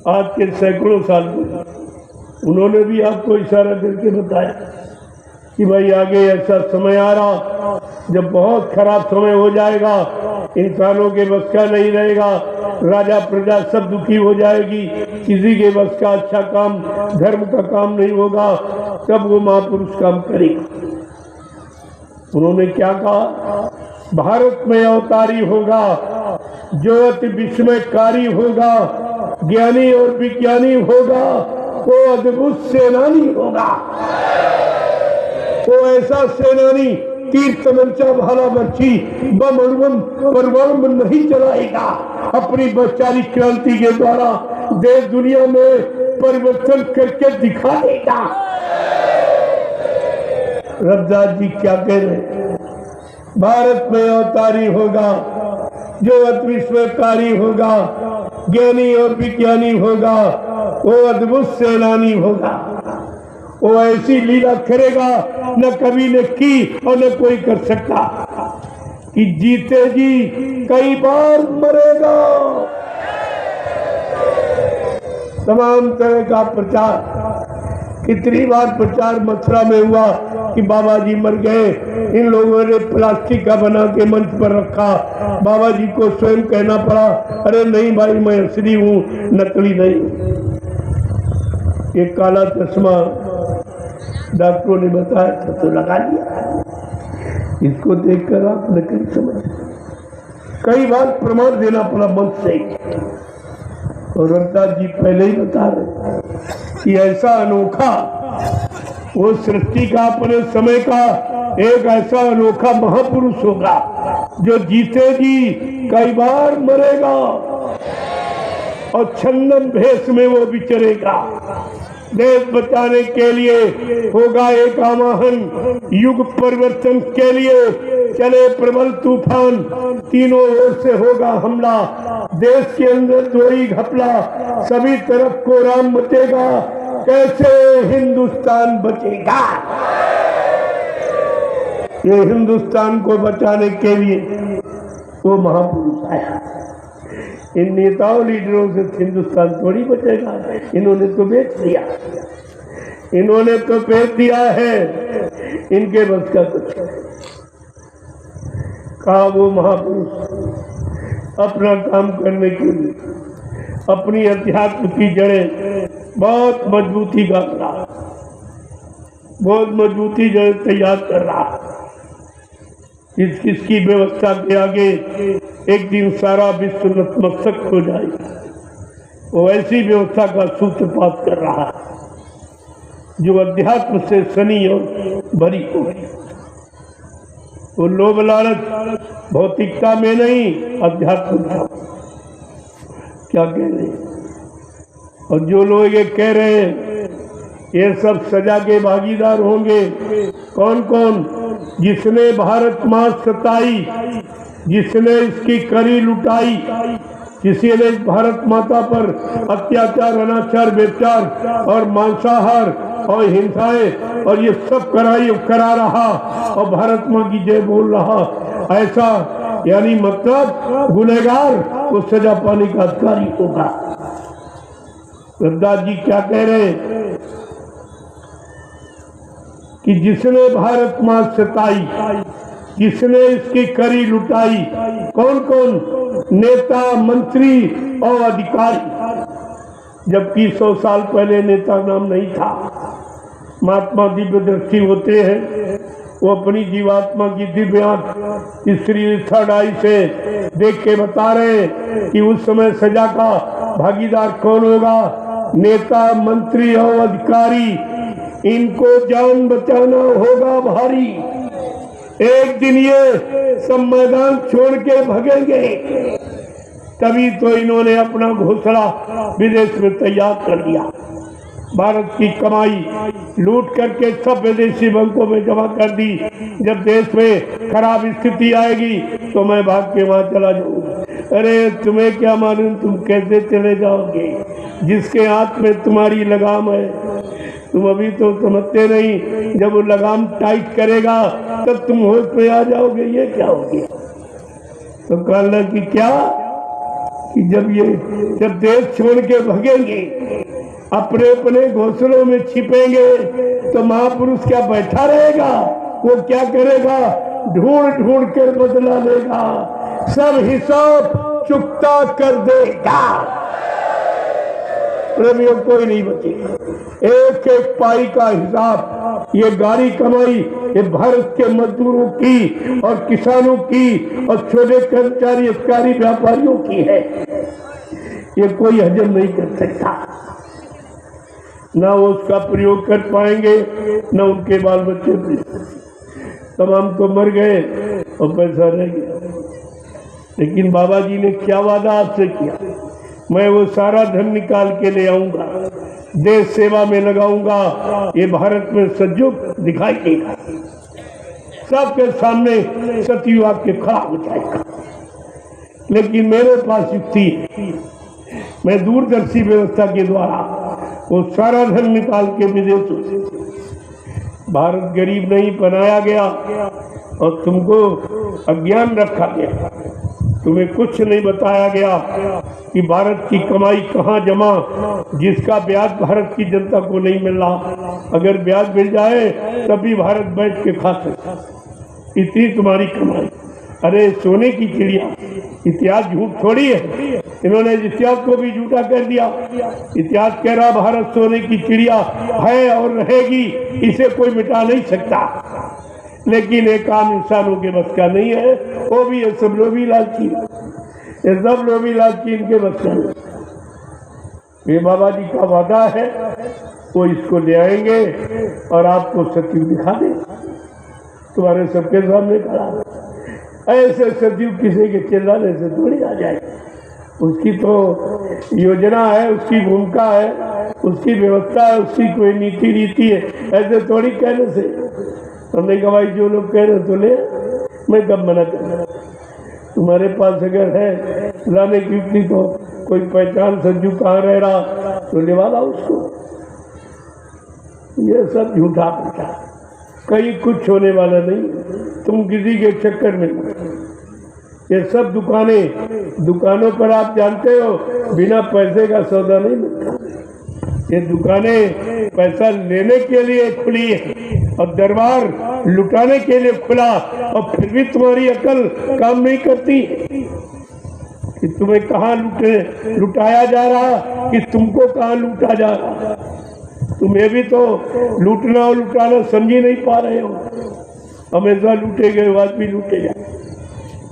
S1: आज के सैकड़ों साल में, उन्होंने भी आपको इशारा करके बताया कि भाई आगे ऐसा समय आ रहा जब बहुत खराब समय हो जाएगा, इंसानों के बस का नहीं रहेगा, राजा प्रजा सब दुखी हो जाएगी, किसी के बस का अच्छा काम धर्म का काम नहीं होगा, तब वो महापुरुष काम करेगा। उन्होंने क्या कहा, भारत में अवतारी होगा जो अति विस्मयकारी होगा, ज्ञानी और विज्ञानी होगा, वो अद्भुत सेनानी होगा। वो ऐसा सेनानी तीर तमंचा भाला बर्छी बम अणुबम परमाणु नहीं चलाएगा, अपनी वैचारिक क्रांति के द्वारा देश दुनिया में परिवर्तन करके दिखा देगा। रविदास जी क्या कह रहे, भारत में अवतारी होगा जो अति विस्मयकारी होगा, ज्ञानी और विज्ञानी होगा, वो अद्भुत सेनानी होगा। वो ऐसी लीला करेगा न कभी ने की और न कोई कर सकता, कि जीते जी कई बार मरेगा। तमाम तरह का प्रचार, कितनी बार प्रचार मथुरा में हुआ कि बाबा जी मर गए, इन लोगों ने प्लास्टिक का बना के मंच पर रखा, बाबा जी को स्वयं कहना पड़ा, अरे नहीं भाई मैं असली हूँ, नकली नहीं। ये काला चश्मा डॉक्टरों ने बताया था तो लगा लिया, इसको देखकर आप नकली समझ। कई बार प्रमाण देना पड़ा मंच से, और रविदास जी पहले ही बता रहे कि ऐसा अनोखा वो सृष्टि का अपने समय का एक ऐसा अनोखा महापुरुष होगा जो जीते जी कई बार मरेगा और छंदन भेष में वो विचरेगा। देश बचाने के लिए होगा एक आवाहन, युग परिवर्तन के लिए चले प्रबल तूफान, तीनों ओर से होगा हमला, देश के अंदर जोड़ी घपला, सभी तरफ को राम मचेगा, कैसे हिंदुस्तान बचेगा। ये हिंदुस्तान को बचाने के लिए वो महापुरुष आया। इन नेताओं लीडरों से हिंदुस्तान थोड़ी बचेगा, इन्होंने तो बेच दिया, इन्होंने तो बेच दिया है, इनके बस का कुछ। कहा वो महापुरुष अपना काम करने के लिए अपनी अध्यात्म की जड़ें बहुत मजबूती कर रहा, बहुत मजबूती जड़ें तैयार कर रहा। किसकी व्यवस्था के आगे एक दिन सारा विश्व नतमस्तक हो जाएगा, वो ऐसी व्यवस्था का सूत्रपात कर रहा है जो अध्यात्म से सनी और भरी हो। वो लोभ लालच भौतिकता में नहीं, अध्यात्म में। क्या कह रहे हैं? और जो लोग ये कह रहे हैं ये सब सजा के भागीदार होंगे। कौन कौन? जिसने भारत माँ सताई, जिसने इसकी करी लुटाई, किसी ने भारत माता पर अत्याचार, अनाचार, व्यभिचार और मांसाहार और हिंसाएं और ये सब करा रहा और भारत माँ की जय बोल रहा, ऐसा यानी मतलब गुनहगार वो सजा पाने का अधिकारी होगा। रविदास जी क्या कह रहे हैं कि जिसने भारत माँ सताई, जिसने इसकी करी लुटाई, कौन कौन? नेता, मंत्री और अधिकारी। जबकि 100 साल पहले नेता नाम नहीं था। महात्मा दिव्य दृष्टि होते हैं, वो अपनी जीवात्मा की दिव्य आंख स्त्री थर्ड आई से देख के बता रहे हैं कि उस समय सजा का भागीदार कौन होगा? नेता, मंत्री और अधिकारी। इनको जान बचाना होगा भारी। एक दिन ये सब मैदान छोड़ के भगेंगे, तभी तो इन्होंने अपना घोंसला विदेश में तैयार कर लिया। भारत की कमाई लूट करके सब विदेशी बैंकों में जमा कर दी। जब देश में खराब स्थिति आएगी तो मैं भाग के वहां चला जाऊंगा। अरे तुम्हें क्या मालूम तुम कैसे चले जाओगे? जिसके हाथ में तुम्हारी लगाम है, तुम अभी तो समझते नहीं। जब वो लगाम टाइट करेगा तब तुम होश में आ जाओगे। ये क्या हो गया? तो कहना कि क्या कि जब देश छोड़ के भगेंगे, अपने अपने घोंसलों में छिपेंगे, तो महापुरुष क्या बैठा रहेगा? वो क्या करेगा? ढूंढ ढूंढ कर बदला लेगा, सब हिसाब चुकता कर देगा। प्रेमियों कोई नहीं बचेगा। एक एक पाई का हिसाब ये गाड़ी कमाई ये भारत के मजदूरों की और किसानों की और छोटे कर्मचारी अधिकारी व्यापारियों की है। ये कोई हजम नहीं कर सकता। ना वो उसका प्रयोग कर पाएंगे, ना उनके बाल बच्चे। तमाम तो मर गए और पैसा रह गया। लेकिन बाबा जी ने क्या वादा आपसे किया? मैं वो सारा धन निकाल के ले आऊंगा, देश सेवा में लगाऊंगा। ये भारत में सजग दिखाई देगा, सबके सामने सतयुग आपके खड़ा हो जाएगा। लेकिन मेरे पास युक्ति है, मैं दूरदर्शी व्यवस्था के द्वारा वो सारा धन निकाल के विदेशों से। भारत गरीब नहीं बनाया गया और तुमको अज्ञान रखा गया। तुम्हें कुछ नहीं बताया गया कि भारत की कमाई कहाँ जमा, जिसका ब्याज भारत की जनता को नहीं मिल रहा। अगर ब्याज मिल जाए तभी भारत बैठ के खा सकता। इतनी तुम्हारी कमाई। अरे सोने की चिड़िया, इतिहास झूठ थोड़ी है। इन्होंने इतिहास को भी झूठा कर दिया। इतिहास कह रहा भारत सोने की चिड़िया है और रहेगी, इसे कोई मिटा नहीं सकता। लेकिन एक आम इंसानों के बस का नहीं है। वो भी ये सब लोभी लालची, ये सब लोभी लालची इनके बस का नहीं। ये बाबा जी का वादा है, वो इसको ले आएंगे और आपको सत्युग दिखा देंगे। तुम्हारे सबके सामने खड़ा ऐसे सत्युग किसी के चिल्लाने से थोड़ी आ जाए। उसकी तो योजना है, उसकी भूमिका है, उसकी व्यवस्था है, उसकी कोई नीति रीति है। ऐसे थोड़ी कहने से हमने कहा भाई जो लोग कह रहे तो ले, मैं कब मना कर रहा। तुम्हारे पास अगर है लाने की युक्ति तो कोई पहचान संजू कहाँ रह रहा तो ले वाला उसको। ये सब झूठा प्रचार, कहीं कुछ होने वाला नहीं। तुम किसी के चक्कर में, ये सब दुकानों पर आप जानते हो बिना पैसे का सौदा नहीं मिलता। ये दुकानें पैसा लेने के लिए खुली है और दरबार लुटाने के लिए खुला, और फिर भी तुम्हारी अकल काम नहीं करती। कि तुम्हें कहाँ लुटाया जा रहा, कि तुमको कहाँ लूटा जा रहा। तुम्हें भी तो लूटना और लुटाना समझ ही नहीं पा रहे हो। हमेशा लूटे गए, आज भी लूटे जाए।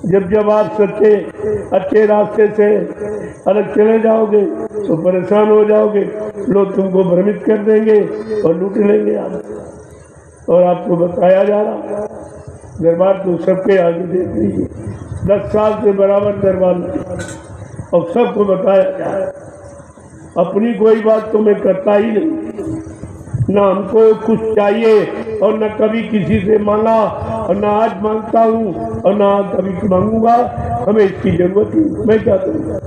S1: जब आप सच्चे अच्छे रास्ते से अलग चले जाओगे तो परेशान हो जाओगे, लोग तुमको भ्रमित कर देंगे और लूट लेंगे आप। और आपको बताया जा रहा, दरबार तो सबके आगे देख लीजिए, 10 साल से बराबर दरबार और सबको बताया जा रहा। अपनी कोई बात तो मैं करता ही नहीं, ना हमको कुछ चाहिए और न कभी किसी से मांगा और ना आज मांगता हूँ और ना कभी मांगूंगा। हमें इसकी जरूरत नहीं। मैं क्या करूँगा?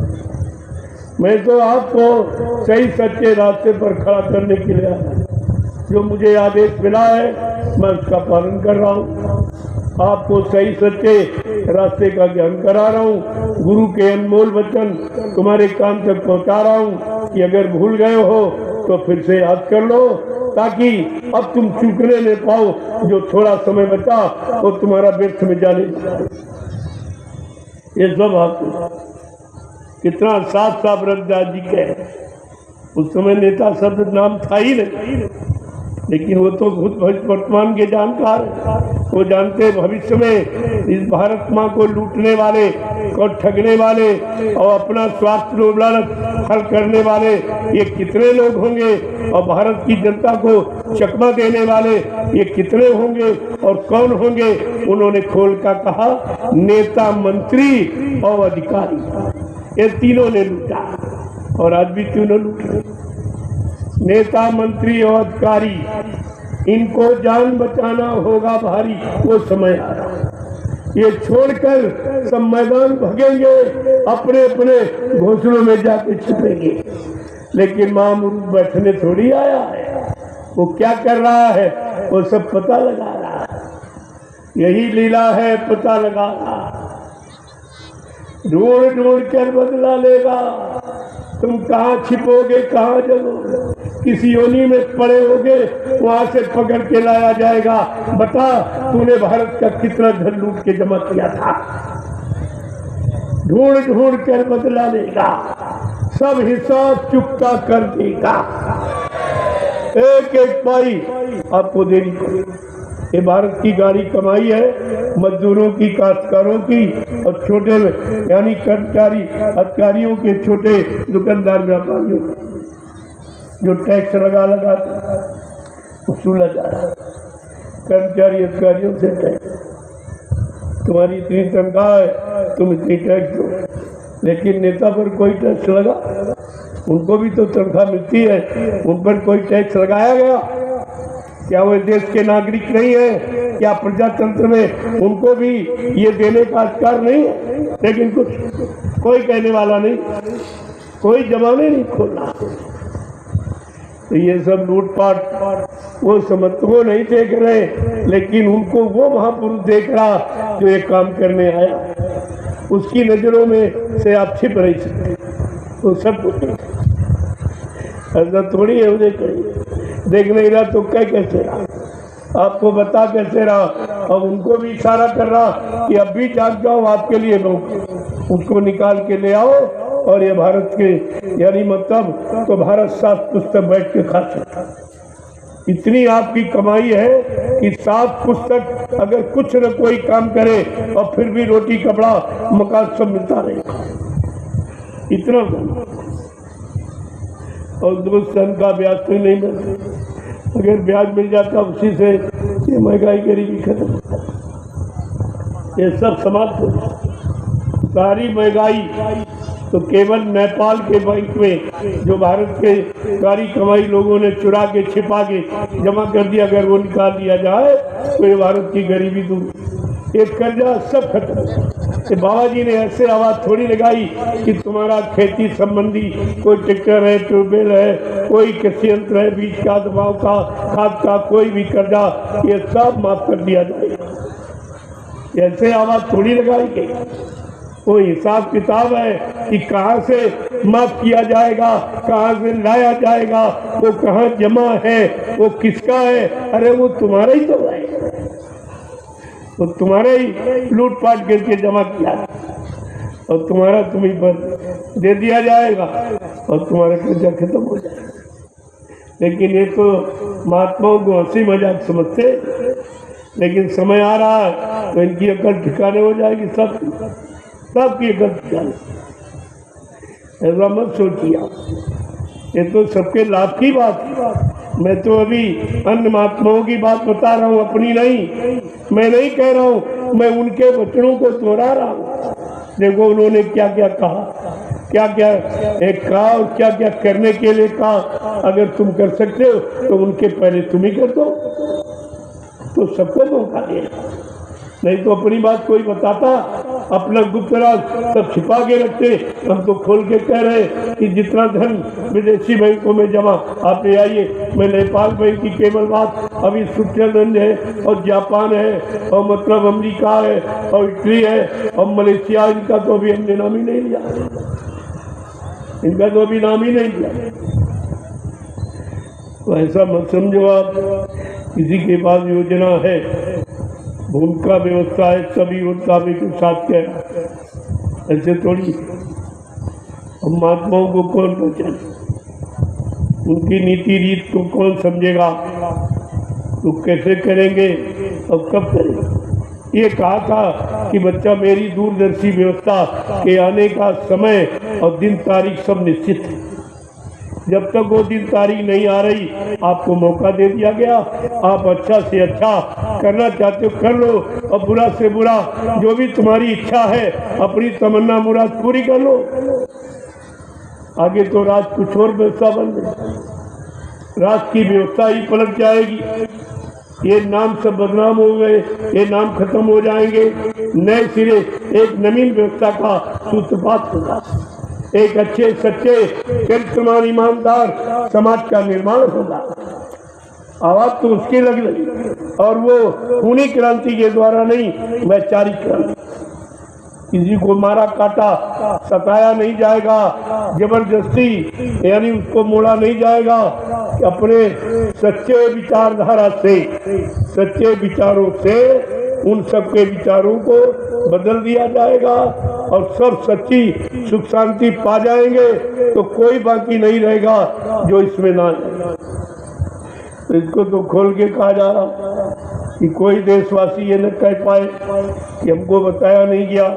S1: मैं तो आपको सही सच्चे रास्ते पर खड़ा करने के लिए आया। जो मुझे आदेश मिला है मैं उसका पालन कर रहा हूँ। आपको सही सच्चे रास्ते का ज्ञान करा रहा हूँ। गुरु के अनमोल वचन तुम्हारे कान तक पहुँचा रहा हूँ कि अगर भूल गए हो तो फिर से याद कर लो, ताकि अब तुम चूकने न पाओ। जो थोड़ा समय बचा वो तुम्हारा व्यर्थ में जाने। ये सब आपको कितना साफ साफ रविदास जी के, उस समय नेता शब्द नाम था ही नहीं, लेकिन वो तो खुद वर्तमान के जानकार, वो जानते भविष्य में इस भारत माँ को लूटने वाले और ठगने वाले और अपना स्वार्थ लालच हल करने वाले ये कितने लोग होंगे, और भारत की जनता को चकमा देने वाले ये कितने होंगे और कौन होंगे। उन्होंने खोल का कहा, नेता मंत्री और अधिकारी, ये तीनों ने लूटा और आज भी तीनों लूट रहे। नेता मंत्री और अधिकारी, इनको जान बचाना होगा भारी, वो समय आ रहा है। ये छोड़कर सब मैदान भगेंगे, अपने अपने घोंसलों में जाके छिपेंगे। लेकिन महामुरुख बैठने थोड़ी आया है, वो क्या कर रहा है वो सब पता लगा रहा है। यही लीला है, पता लगा रहा, ढूंढ ढूंढ कर बदला लेगा। तुम कहाँ छिपोगे, कहाँ जलोगे, किसी योनि में पड़े होगे, वहां से पकड़ के लाया जाएगा। बता, तूने भारत का कितना धन लूट के जमा किया था। ढूंढ ढूंढ कर बदला लेगा, सब हिसाब चुकता कर देगा। एक एक पाई आपको देनी पड़ेगी। ये भारत की गाड़ी कमाई है, मजदूरों की, काश्तकारों की और छोटे यानी कर्मचारी अधिकारियों के, छोटे दुकानदार व्यापारियों जो टैक्स लगा वसूला जा रहा है। कर्मचारी अधिकारियों से टैक्स, तुम्हारी इतनी तनख्वाह है, तुम इतनी टैक्स दो। लेकिन नेता पर कोई टैक्स लगा? उनको भी तो तनख्वाह मिलती है, उन पर कोई टैक्स लगाया गया? क्या वो देश के नागरिक नहीं है? क्या प्रजातंत्र में उनको भी ये देने का अधिकार नहीं है? लेकिन कोई कहने वाला नहीं, कोई जमाने नहीं खोलना। तो ये सब लूटपाट वो समर्थकों नहीं देख रहे, लेकिन उनको वो महापुरुष देख रहा जो ये काम करने आया। उसकी नजरों में से आप छिप नहीं सकते। तो सब ऐसा थोड़ी है, मुझे देख नहीं रहा तो क्या कैसे रहा, आपको बता कैसे रहा। अब उनको भी इशारा कर रहा कि अब भी जाग जाओ, आपके लिए लोग उसको निकाल के ले आओ। और ये भारत के यानी मतलब तो भारत 7 पुस्तक बैठ के खा सकता। इतनी आपकी कमाई है कि 7 पुस्तक अगर कुछ न कोई काम करे और फिर भी रोटी कपड़ा मकान सब मिलता रहेगा। इतना और 2 सन का ब्याज तो नहीं मिलता। अगर ब्याज मिल जाता उसी से ये महंगाई गरीबी खत्म, ये सब समाप्त हो। सारी महंगाई तो केवल नेपाल के बैंक में जो भारत के सारी कमाई लोगों ने चुरा के छिपा के जमा कर दिया, अगर वो निकाल दिया जाए तो ये भारत की गरीबी दूर, एक कर्जा सब खत्म। बाबा जी ने ऐसे आवाज थोड़ी लगाई कि तुम्हारा खेती संबंधी कोई ट्रैक्टर है, ट्यूबवेल है, कोई कृषि यंत्र है, बीज का, दवाओं का, खाद का, कोई भी कर्जा, ये सब माफ कर दिया जाएगा। ऐसे आवाज थोड़ी लगाई गई। वो हिसाब किताब है कि कहाँ से माफ किया जाएगा, कहाँ से लाया जाएगा, वो कहाँ जमा है, वो किसका है। अरे वो तुम्हारा ही तो है, वो तुम्हारे ही लूटपाट करके जमा किया। और तुम्हारा तुम्हीं पर दे दिया जाएगा और तुम्हारा कर्जा खत्म हो जाएगा। लेकिन ये तो महात्माओं को हंसी मजाक समझते, लेकिन समय आ रहा है तो इनकी अकल ठिकाने हो जाएगी, सबकी अकल ठिकाने। ऐसा मत सोचिए आप, ये तो सबके लाभ की बात। मैं तो अभी अन्य महात्माओं की बात बता रहा हूँ, अपनी नहीं। मैं नहीं कह रहा हूँ, मैं उनके वचनों को दोहरा रहा हूँ। देखो उन्होंने क्या क्या कहा, क्या क्या एक कहा और क्या क्या करने के लिए कहा। अगर तुम कर सकते हो तो उनके पहले तुम ही कर दो, तो सबको मौका दे। नहीं तो अपनी बात कोई बताता, अपना गुप्त राज सब छिपा के रखते। हम तो खोल के कह रहे कि जितना धन विदेशी बैंकों में जमा आप ले आइए। मैं नेपाल बैंक की केवल बात, अभी स्विट्जरलैंड है और जापान है और मतलब अमेरिका है और इटली है और मलेशिया, इनका तो अभी हमने नाम ही नहीं लिया, इनका तो अभी नाम ही नहीं लिया। तो ऐसा मत समझो आप किसी के पास योजना है, भूमिका व्यवस्था है, सभी होता भी के साथ कह, ऐसे थोड़ी। हम महात्माओं को कौन पहचाने, उनकी नीति रीत को कौन समझेगा, तो कैसे करेंगे और कब करेंगे। ये कहा था कि बच्चा मेरी दूरदर्शी व्यवस्था के आने का समय और दिन तारीख सब निश्चित है। जब तक वो दिन तारीख नहीं आ रही, आपको मौका दे दिया गया। आप अच्छा से अच्छा करना चाहते हो कर लो, और बुरा से बुरा जो भी तुम्हारी इच्छा है, अपनी तमन्ना मुराद पूरी कर लो। आगे तो राज कुछ और व्यवस्था बन गई, राज की व्यवस्था ही पलट जाएगी। ये नाम सब बदनाम हो गए, ये नाम खत्म हो जाएंगे। नए सिरे एक नवीन व्यवस्था का सूत्रपात होगा, एक अच्छे सच्चे चरित्रवान ईमानदार समाज का निर्माण होगा। आवाज तो उसकी लग लगी, और वो खूनी क्रांति के द्वारा नहीं, वैचारिक क्रांति। किसी को मारा काटा सताया नहीं जाएगा, जबरदस्ती यानी उसको मोड़ा नहीं जाएगा। अपने सच्चे विचारधारा से, सच्चे विचारों से उन सबके विचारों को बदल दिया जाएगा और सब सच्ची सुख शांति पा जाएंगे। तो कोई बाकी नहीं रहेगा जो इसमें ना जाए। तो इसको तो खोल के कहा जा रहा कि कोई देशवासी ये न कह पाए कि हमको बताया नहीं गया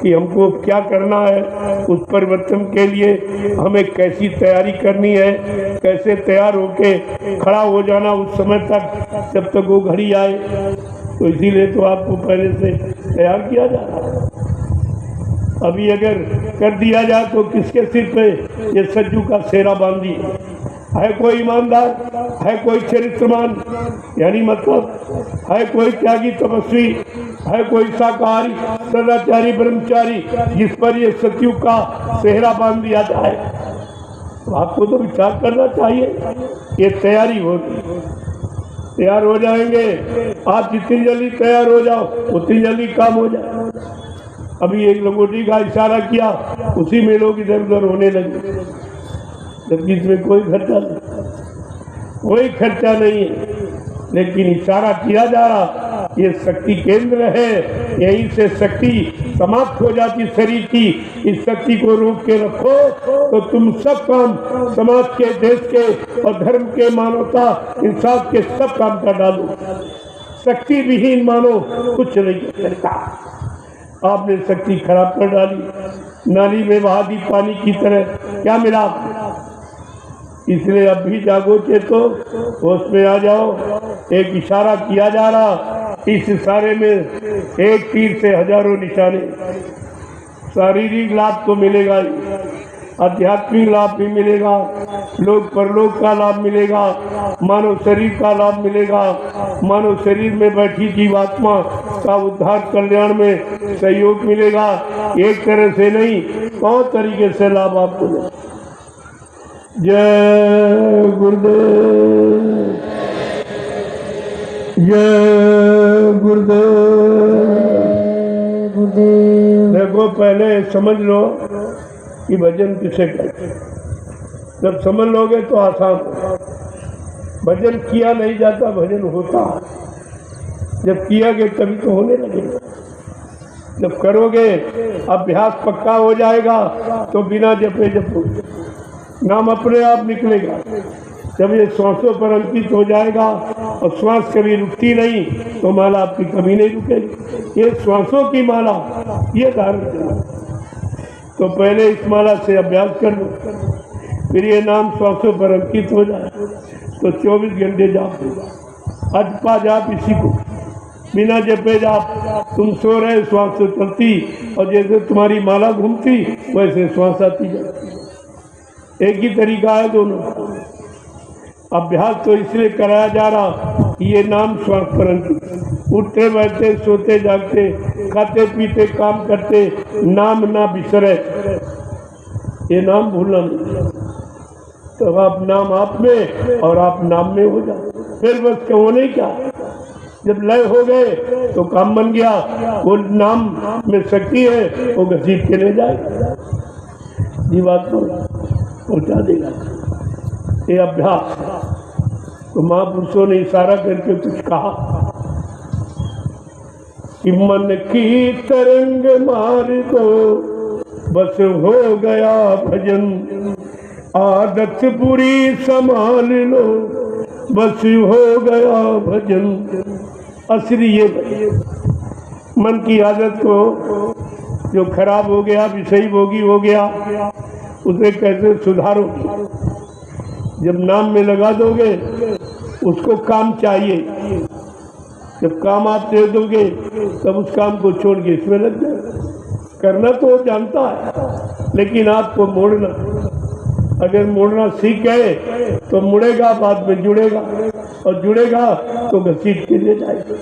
S1: कि हमको क्या करना है। उस परिवर्तन के लिए हमें कैसी तैयारी करनी है, कैसे तैयार होके खड़ा हो जाना उस समय तक, जब तक वो घड़ी आए। तो इसीलिए तो आपको पहले से तैयार किया जा रहा है। अभी अगर कर दिया जाए तो किसके सिर पे ये सज्जू का सेहरा बांध दिए। है कोई ईमानदार, है कोई चरित्रवान, यानी मतलब है कोई त्यागी तपस्वी, है कोई शाकाहारी सदाचारी ब्रह्मचारी जिस पर ये सत्यु का सेहरा बांध दिया जाए। तो आपको तो विचार करना चाहिए। ये तैयारी होगी, तैयार हो जाएंगे। आप जितनी जल्दी तैयार हो जाओ उतनी जल्दी काम हो जाए। अभी एक लंगोटी का इशारा किया, उसी में लोग इधर उधर होने लगे, जबकि इसमें कोई खर्चा नहीं, कोई खर्चा नहीं है। लेकिन इशारा किया जा रहा, ये शक्ति केंद्र है, यहीं से शक्ति समाप्त हो जाती शरीर की। इस शक्ति को रोक के रखो तो तुम सब काम समाज के, देश के और धर्म के, मानवता इंसाफ के सब काम कर डालो। शक्ति विहीन मानो कुछ नहीं कर सकता। आपने शक्ति खराब कर डाली, नाली में बहा दी पानी की तरह, क्या मिला आपने? इसलिए अब भी जागो, चेतो, होश में आ जाओ। एक इशारा किया जा रहा, इस इशारे में एक तीर से हजारों निशाने। शारीरिक लाभ तो मिलेगा ही, आध्यात्मिक लाभ भी मिलेगा, लोक परलोक का लाभ मिलेगा, मानव शरीर का लाभ मिलेगा, मानव शरीर में बैठी जीवात्मा का उद्धार कल्याण में सहयोग मिलेगा। एक तरह से नहीं, बहुत तरीके से लाभ आपको मिलेगा। जय गुरुदेव, जय गुरुदेव। देखो पहले समझ लो कि भजन किसे कहते हैं। जब समझ लोगे तो आसान होगा। भजन किया नहीं जाता, भजन होता है। जब किया गया तभी तो होने लगेगा। जब करोगे अभ्यास पक्का हो जाएगा तो बिना जपे जपो नाम अपने आप निकलेगा। जब ये श्वासों पर अंकित हो जाएगा और श्वास कभी रुकती नहीं तो माला आपकी कभी नहीं रुकेगी। ये श्वासों की माला ये धारण करना। तो पहले इस माला से अभ्यास कर लो, फिर ये नाम श्वासों पर अंकित हो जाए तो 24 घंटे जाप होगा। अजपा जाप इसी को, बिना जपे जाप। तुम सो रहे श्वास तो चलती और जैसे तुम्हारी माला घूमती वैसे श्वास आती जाती। एक ही तरीका है दोनों। अभ्यास तो इसलिए कराया जा रहा ये नाम श्वास पर अंकित। उठते बैठते सोते जागते खाते पीते काम करते नाम ना बिसरे, ये नाम भूलना नहीं। तो आप नाम आप में और आप नाम में हो जाओ। फिर बस कहो नहीं क्या, जब लय हो गए तो काम बन गया। वो नाम में शक्ति है, वो घसीट के ले जाएगा, जीवात्मा पहुंचा देगा। ये अभ्यास तो महापुरुषों ने इशारा करके कुछ कहा कि मन की तरंग मार दो बस हो गया भजन, आदत बुरी संभाल लो बस हो गया भजन। असली ये मन की आदत को जो खराब हो गया, विषयी भोगी हो गया, उसे कैसे सुधारोगे? जब नाम में लगा दोगे उसको काम चाहिए। जब काम आप दे दोगे तब उस काम को छोड़ के इसमें लग जाए। करना तो वो जानता है, लेकिन आपको मोड़ना, अगर मोड़ना सीख गए तो मुड़ेगा, बाद में जुड़ेगा और जुड़ेगा तो घसीट के ले जाएगा।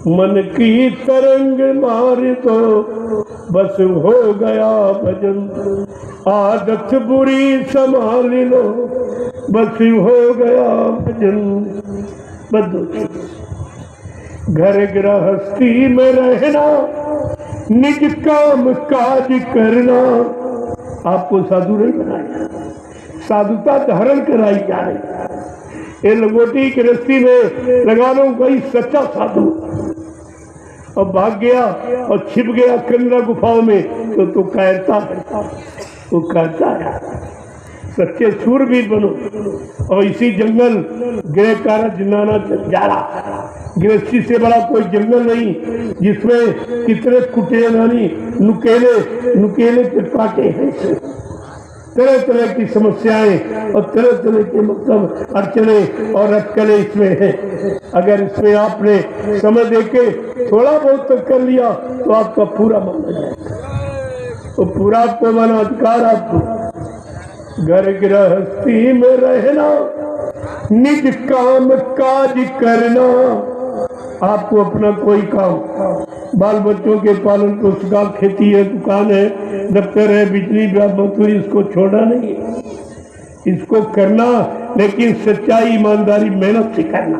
S1: मन की तरंग मार तो बस हो गया भजन, आदत बुरी संभाल लो बस हो गया भजन। बदलो घर गृहस्थी में रहना, निज काम काज करना। आपको साधु नहीं बनाया, साधुता धारण कराई जा रही। ये लंगोटी गृहस्थी में लगा लो कोई सच्चा साधु और भाग गया और छिप गया कंदरा गुफाओं में तो कहता है, वो कहता है सच्चे सूरवीर बनो। और इसी जंगल गृह कारा जिन्नाना जाड़ा, गृहस्थी से बड़ा कोई जंगल नहीं जिसमें कितने कुटेरानी नुकेले चटपाटे हैं। तरह तरह की समस्याएं और तरह तरह के मतलब अड़चने और अटकलें इसमें हैं। अगर इसमें आपने समय देके थोड़ा बहुत तक कर लिया तो आपका पूरा मन हो जाएगा। तो पूरा आपको मन अधिकार। आपको घर गृहस्थी में रहना, निज काम काज करना। आपको अपना कोई काम, बाल बच्चों के पालन पोषण, खेती है, दुकान है, दफ्तर है, बिजली मजदूरी, इसको छोड़ना नहीं है, इसको करना, लेकिन सच्चाई ईमानदारी मेहनत से करना,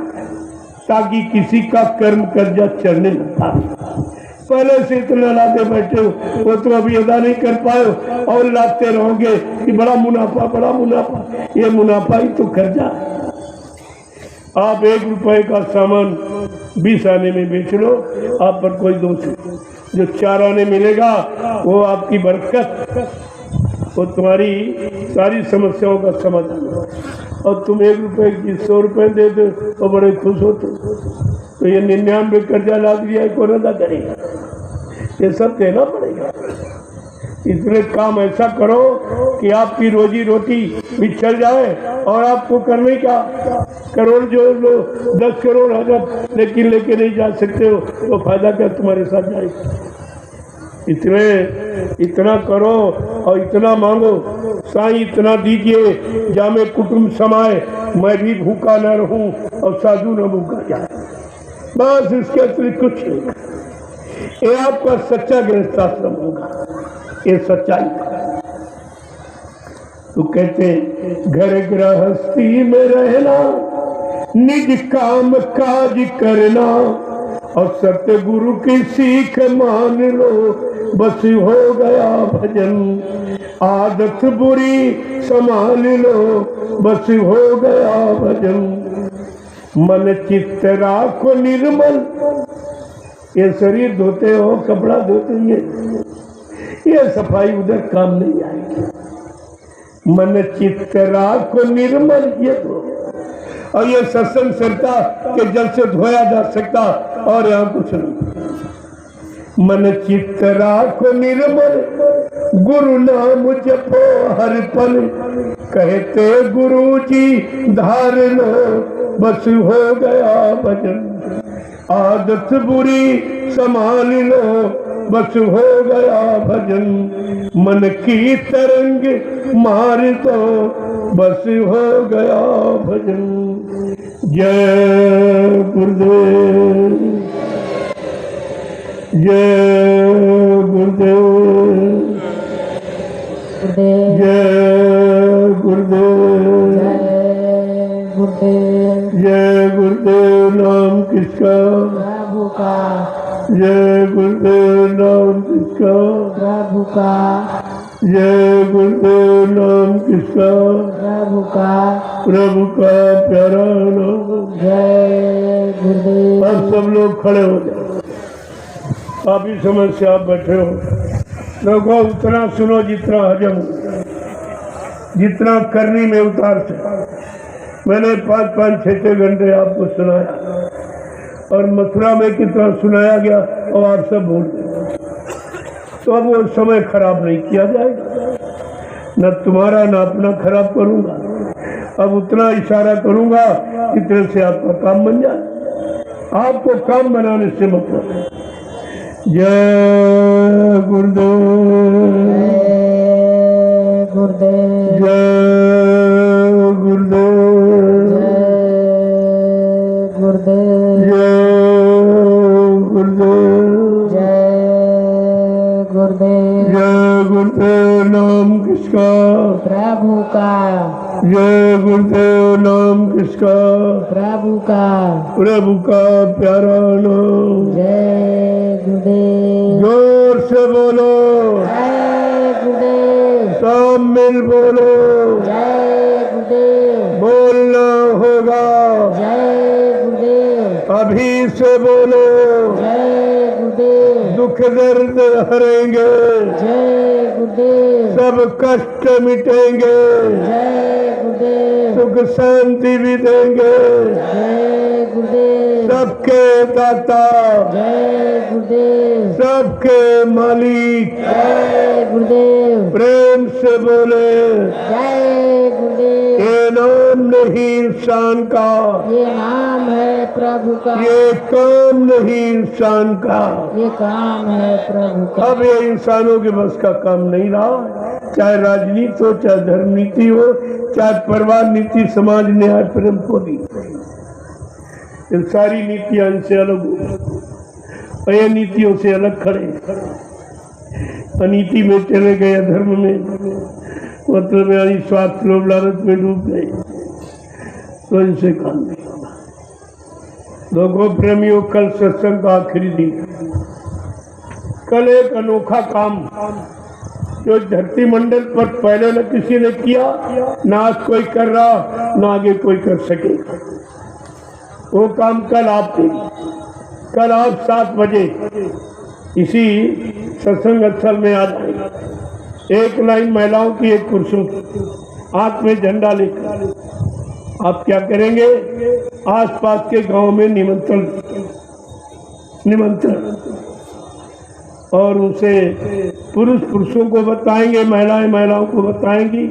S1: ताकि किसी का कर्म कर्जा चलने न पाए। पहले से इतना लाते बैठे हो वो तो अभी अदा नहीं कर पाए और लाते रहोगे कि बड़ा मुनाफा बड़ा मुनाफा। ये मुनाफा ही तो कर्जा है। आप 1 रुपए का सामान 20 आने में बेच लो, आप पर कोई दोष नहीं। जो 4 आने मिलेगा वो आपकी बरकत, वो तुम्हारी सारी समस्याओं का समाधान हो। और तुम 1 रुपए की 100 रुपए दे दो तो बड़े खुश होते। तो ये 99 कर्जा लाद दिया है, कौन अदा करेगा? ये सब देना पड़ेगा। इसलिए काम ऐसा करो कि आपकी रोजी रोटी भी चल जाए और आपको करने का करोड़ जो लो 10 करोड़ हजार लेकिन लेके नहीं जा सकते हो तो फायदा क्या तुम्हारे साथ जाएगा। इसलिए इतना करो और इतना मांगो, साईं इतना दीजिए जामे कुटुंब समाए, मैं भी भूखा न रहूं और साधु न भूखा जाए। बस इसके अतिरिक्त कुछ नहीं। ये आपका सच्चा गृहस्थाश्रम होगा, ये सच्चाई। तो कहते घर गृहस्थी में रहना, निज काम काज करना और सत्य गुरु की सीख मान लो बस हो गया भजन। आदत बुरी संभाल लो बस हो गया भजन। मन चित्त राखो निर्मल, ये शरीर धोते हो, कपड़ा धोते, ये सफाई उधर काम नहीं आएगी। मन चित्त राखो निर्मल ये धो, और ये सत्संग सरता के जल से धोया जा सकता, और यहाँ कुछ नहीं। मन चित्त राखो निर्मल, गुरु नाम जपो हर पल, कहते गुरु जी धार लो, बस हो गया भजन। आदत बुरी संभाल लो, बस हो गया भजन। मन की तरंग मार दो, बस हो गया भजन। जय गुरुदेव, जय गुरुदेव, जय गुरुदेव, जय गुरुदेव। नाम किसका?
S3: प्रभु का।
S1: जय गुरुदेव। नाम किसका?
S3: प्रभु का।
S1: जय गुरुदेव। नाम किसका?
S3: प्रभु का।
S1: प्रभु का प्यारा नाम।
S3: जय गुरुदेव।
S1: अब सब लोग खड़े हो जाओ। आप ही समझ से आप बैठे हो। देखो उतना सुनो जितना हजम हो, जितना करनी में उतार सके। मैंने 5-5, 6-6 घंटे आपको सुनाया, और मथुरा में कितना सुनाया गया और आप सब भूल गए। तो अब वो समय खराब नहीं किया जाएगा, न तुम्हारा न अपना खराब करूंगा। अब उतना इशारा करूंगा कितने से आपका काम बन जाए। आपको काम बनाने से मतलब है। जय गुरुदेव,
S3: गुरुदेव,
S1: जय गुरुदेव,
S3: गुरुदेव,
S1: जय गुरुदेव,
S3: जय गुरुदेव।
S1: जय गुरुदेव। नाम किसका?
S3: प्रभु का।
S1: जय गुरुदेव। नाम किसका?
S3: प्रभु का।
S1: प्रभु का प्यारा नाम।
S3: जय गुरुदेव।
S1: जोर से बोलो,
S3: जय गुरुदेव।
S1: सब मिल बोलो,
S3: जय गुरुदेव।
S1: बोलना होगा,
S3: जय गुरुदेव।
S1: अभी से बोलो।
S3: जय गुरुदेव।
S1: दुख दर्द हरेंगे,
S3: जय गुरुदेव।
S1: सब कष्ट मिटेंगे,
S3: जय गुरुदेव।
S1: सुख शांति भी देंगे।
S3: जय गुरुदेव।
S1: सबके दाता,
S3: जय गुरुदेव।
S1: सबके मालिक,
S3: जय गुरुदेव।
S1: प्रेम से बोले।
S3: जय गुरुदेव।
S1: ये नाम नहीं इंसान का,
S3: ये नाम है प्रभु का।
S1: ये काम नहीं इंसान का।
S3: ये काम है प्रभु का।
S1: अब ये इंसानों के बस का काम नहीं रहा, चाहे राजनीति हो, चाहे धर्म नीति हो, चाहे परिवार नीति, समाज न्याय प्रेम को दी, इन सारी नीतियां इनसे अलग हो, और ये नीतियों से अलग खड़े। अनीति में चले गए, धर्म में, मतलब यानी स्वार्थ लोभ लालच में डूब गए, तो इनसे काम नहीं होगा। लोगों प्रेमियों, कल सत्संग का आखिरी दिन, कल एक अनोखा काम जो धरती मंडल पर पहले न किसी ने किया, न आज कोई कर रहा, न आगे कोई कर सके। वो काम कल आप देंगे। कल आप 7 बजे इसी सत्संग स्थल में आ जाएंगे। एक लाइन महिलाओं की, एक पुरुषों की, हाथ में झंडा लेकर आप क्या करेंगे? आसपास के गांव में निमंत्रण, और उसे पुरुषों को बताएंगे, महिलाओं को बताएंगी,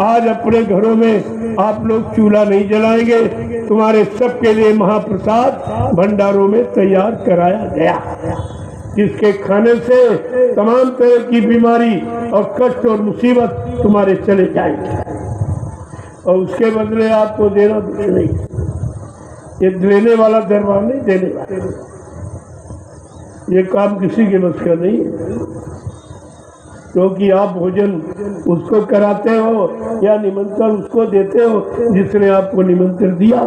S1: आज अपने घरों में आप लोग चूल्हा नहीं जलाएंगे, तुम्हारे सबके लिए महाप्रसाद भंडारों में तैयार कराया गया, जिसके खाने से तमाम तरह की बीमारी और कष्ट और मुसीबत तुम्हारे चले जाएंगे, और उसके बदले आपको देना कुछ नहीं। ये देने वाला दरबार नहीं, देने वाला, ये काम किसी के बस का नहीं है, क्योंकि आप भोजन उसको कराते हो या निमंत्रण उसको देते हो जिसने आपको निमंत्रण दिया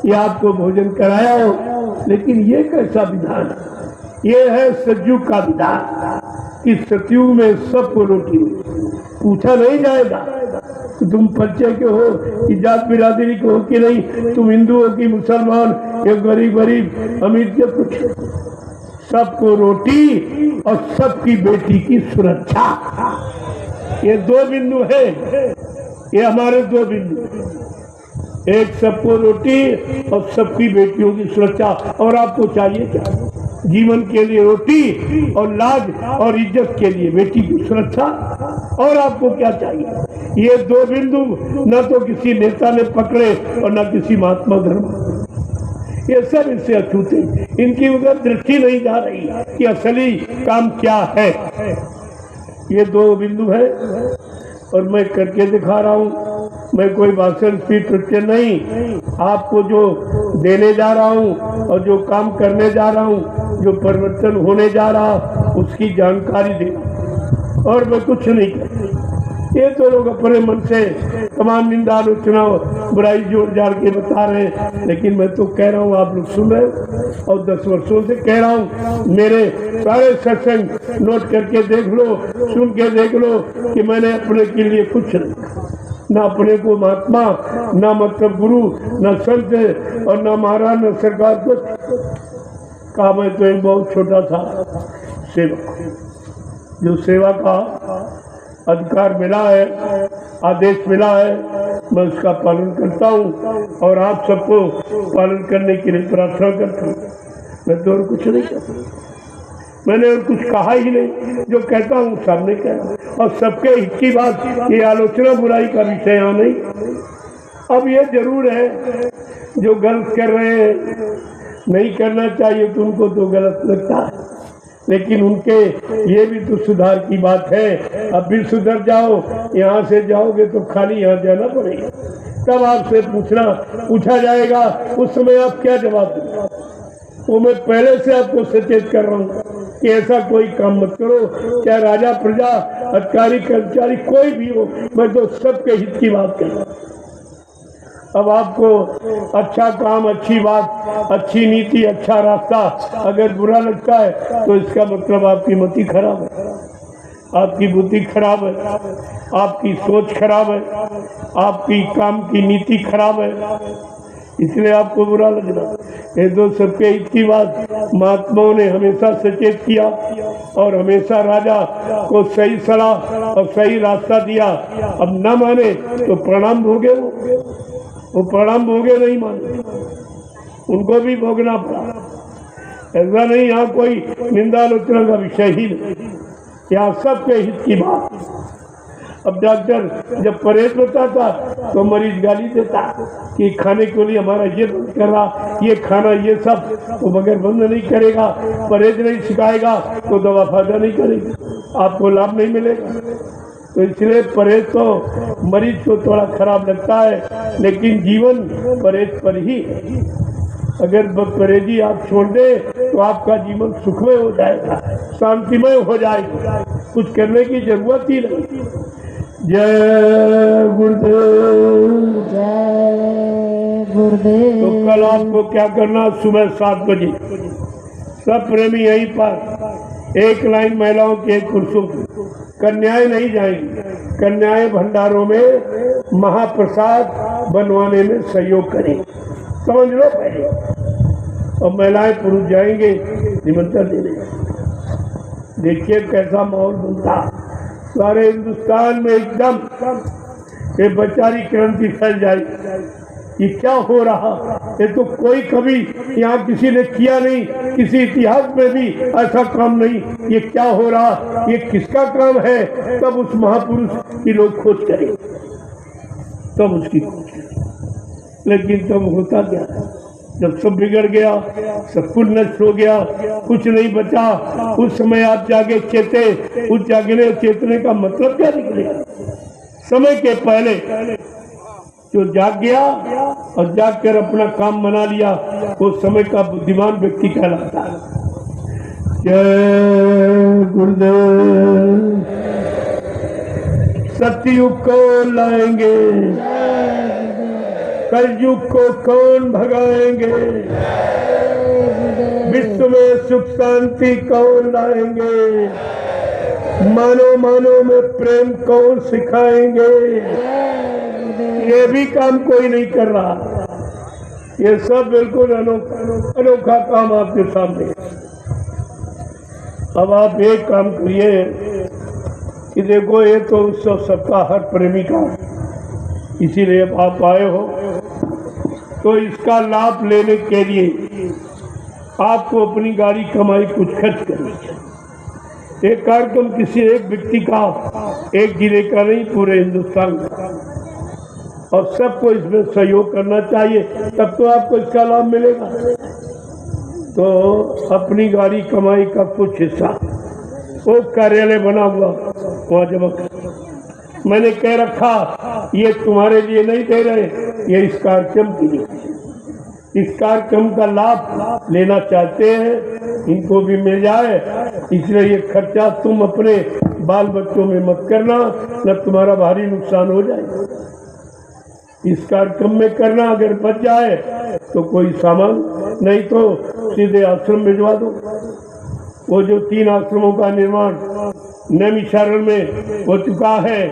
S1: या आपको भोजन कराया हो। लेकिन ये कैसा विधान है? ये है सतयुग का विधान कि सतयुग में सबको रोटी पूछा नहीं जाएगा तो तुम परिचय के हो, कि जात बिरादरी के हो कि नहीं, तुम हिंदू हो कि मुसलमान, या गरीब अमीर के कुछ सबको रोटी और सबकी बेटी की सुरक्षा। ये दो बिंदु है, ये हमारे दो बिंदु, एक सबको रोटी और सबकी बेटियों की सुरक्षा। और आपको चाहिए क्या? जीवन के लिए रोटी और लाज और इज्जत के लिए बेटी की सुरक्षा। और आपको क्या चाहिए? ये दो बिंदु न तो किसी नेता ने पकड़े और न किसी महात्मा धर्म, ये सब इससे अछूते, इनकी उधर दृष्टि नहीं जा रही कि असली काम क्या है। ये दो बिंदु है और मैं करके दिखा रहा हूँ। मैं कोई भाषण स्पीच नहीं, आपको जो देने जा रहा हूँ और जो काम करने जा रहा हूँ, जो परिवर्तन होने जा रहा उसकी जानकारी देना, और मैं कुछ नहीं करता। ये तो लोग अपने मन से तमाम निंदा आलोचना बुराई जोड़ जाड़ के बता रहे हैं, लेकिन मैं तो कह रहा हूँ, आप लोग सुन रहे हो और 10 वर्षों से कह रहा हूँ। मेरे सारे सत्संग नोट करके देख लो, सुन के देख लो कि मैंने अपने के लिए कुछ नहीं, ना अपने को महात्मा, ना मतलब गुरु, ना संत और ना महाराज, ना सरकार कुछ कहा। मैं तो एक बहुत छोटा था सेवक, जो सेवा का अधिकार मिला है, आदेश मिला है, मैं उसका पालन करता हूँ और आप सबको पालन करने के लिए प्रार्थना करता हूँ। मैं तो और कुछ नहीं कहता, मैंने और कुछ कहा ही नहीं, जो कहता हूँ सामने कह रहा हूँ। और सबके हित की बात, ये आलोचना बुराई का विषय यहाँ नहीं। अब ये जरूर है जो गलत कर रहे हैं, नहीं करना चाहिए तो उनको तो गलत लगता है, लेकिन उनके ये भी तो सुधार की बात है। अब भी सुधर जाओ, यहाँ से जाओगे तो खाली यहाँ जाना पड़ेगा, तब आपसे पूछा जाएगा, उस समय आप क्या जवाब देंगे? वो मैं पहले से आपको सचेत कर रहा हूँ कि ऐसा कोई काम मत करो, चाहे राजा, प्रजा, अधिकारी, कर्मचारी कोई भी हो, मैं तो सबके हित की बात कर रहा हूँ। अब आपको अच्छा काम, अच्छी बात, अच्छी नीति, अच्छा रास्ता अगर बुरा लगता है तो इसका मतलब आपकी मति खराब है, आपकी बुद्धि खराब है, आपकी सोच खराब है, आपकी काम की नीति खराब है, इसलिए आपको बुरा लगना। ये तो सबके हित की बात महात्माओं ने हमेशा सचेत किया और हमेशा राजा को सही सलाह और सही रास्ता दिया। अब न माने तो प्रणाम भोगे, वो प्रणाम भोगे, नहीं माने उनको भी भोगना पड़ा। ऐसा नहीं, यहाँ कोई निंदा आलोचना का विषय ही नहीं, यहाँ सबके हित की बात। अब डॉक्टर जब परहेज बताता तो मरीज गाली देता कि खाने के लिए हमारा ये बंद कर रहा, ये खाना, ये सब तो बगैर बंद नहीं करेगा, परहेज नहीं सिखाएगा तो दवा फायदा नहीं करेगी, आपको लाभ नहीं मिलेगा। तो इसलिए परहेज तो मरीज को थोड़ा खराब लगता है, लेकिन जीवन परहेज पर ही है। अगर परहेजी आप छोड़ दे तो आपका जीवन सुखमय हो जाएगा, शांतिमय हो जाएगा, कुछ करने की जरूरत ही नहीं। जय गुरुदेव,
S3: जय गुरुदेव।
S1: तो कल आपको क्या करना, सुबह 7 बजे सब प्रेमी यहीं पर एक लाइन महिलाओं के, एक पुरुषों की, कन्याएं नहीं जाएंगी, कन्याएं भंडारों में महाप्रसाद बनवाने में सहयोग करें, समझ लो पहले। और महिलाएं पुरुष जाएंगे निमंत्रण देने। देखिए कैसा माहौल बनता, सारे हिंदुस्तान में एकदम ये बेचारी क्रांति फैल जाएगी। ये क्या हो रहा, ये तो कोई कभी यहाँ किसी ने किया नहीं, किसी इतिहास में भी ऐसा काम नहीं। ये क्या हो रहा, ये किसका काम है? तब उस महापुरुष की लोग खोज करें, तब उसकी खोज करें। लेकिन तब होता क्या, जब सब बिगड़ गया, सब कुछ नष्ट हो गया, कुछ नहीं बचा, उस समय आप जागे चेते। उस जागने चेतने का मतलब क्या निकलेगा? समय के पहले जो जाग गया और जाग कर अपना काम बना लिया, वो समय का बुद्धिमान व्यक्ति कहलाता है। जय गुरुदेव। सतयुग को लाएंगे, कलयुग को कौन भगाएंगे, विश्व में सुख शांति कौन लाएंगे, मानो मानो में प्रेम कौन सिखाएंगे? ये भी काम कोई नहीं कर रहा। ये सब बिल्कुल अनोखा काम आपके सामने। अब आप एक काम करिए कि देखो ये तो उत्सव सबका हर प्रेमी का, इसीलिए आप आए हो, तो इसका लाभ लेने के लिए आपको अपनी गाड़ी कमाई कुछ खर्च करनी चाहिए। एक कार्यक्रम किसी एक व्यक्ति का, एक जिले का नहीं, पूरे हिंदुस्तान का, और सबको इसमें सहयोग करना चाहिए, तब तो आपको इसका लाभ मिलेगा। तो अपनी गाड़ी कमाई का कुछ हिस्सा वो कार्यालय बना हुआ वहाँ जमा कर, मैंने कह रखा ये तुम्हारे लिए नहीं दे रहे, ये इस कार्यक्रम के लिए, इस कार्यक्रम का लाभ लेना चाहते हैं, इनको भी मिल जाए, इसलिए ये खर्चा तुम अपने बाल बच्चों में मत करना, न तुम्हारा भारी नुकसान हो जाए। इस कार्यक्रम में करना, अगर बच जाए तो कोई सामान, नहीं तो सीधे आश्रम भिजवा दो। वो जो 3 आश्रमों का निर्माण नैमिषारण्य में हो चुका है,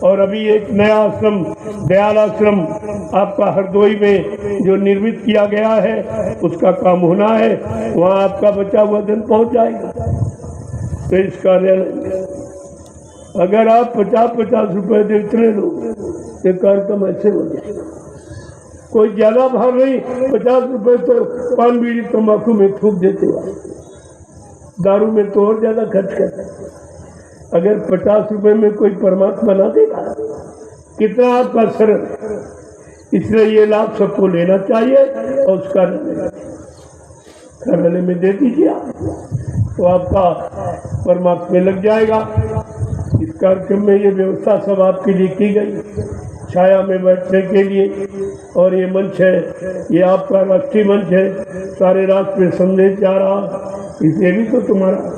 S1: और अभी एक नया आश्रम, दयाल आश्रम आपका हरदोई में जो निर्मित किया गया है, उसका काम होना है, वहाँ आपका बचा हुआ धन पहुँच जाएगा। तो इस कार्यालय अगर आप 50-50 रुपए दे इतने लोग, ये कार्यक्रम ऐसे हो जाएगा। कोई ज्यादा भार नहीं, 50 रुपए तो पान बीड़ी तम्बाकू में थूक देते हो, दारू में तो और ज्यादा खर्च करते हैं। अगर 50 रुपए में कोई परमात्मा ना देगा, कितना आपका सरल। इसलिए ये लाभ सबको लेना चाहिए, और उसका कार्यालय में दे दीजिए आप, तो आपका परमात्मा में लग जाएगा। इस कार्यक्रम में ये व्यवस्था सब आपके लिए की गई, छाया में बैठने के लिए, और ये मंच है, ये आपका राष्ट्रीय मंच है, सारे राष्ट्र में संदेश जा रहा, इसलिए भी तो तुम्हारा,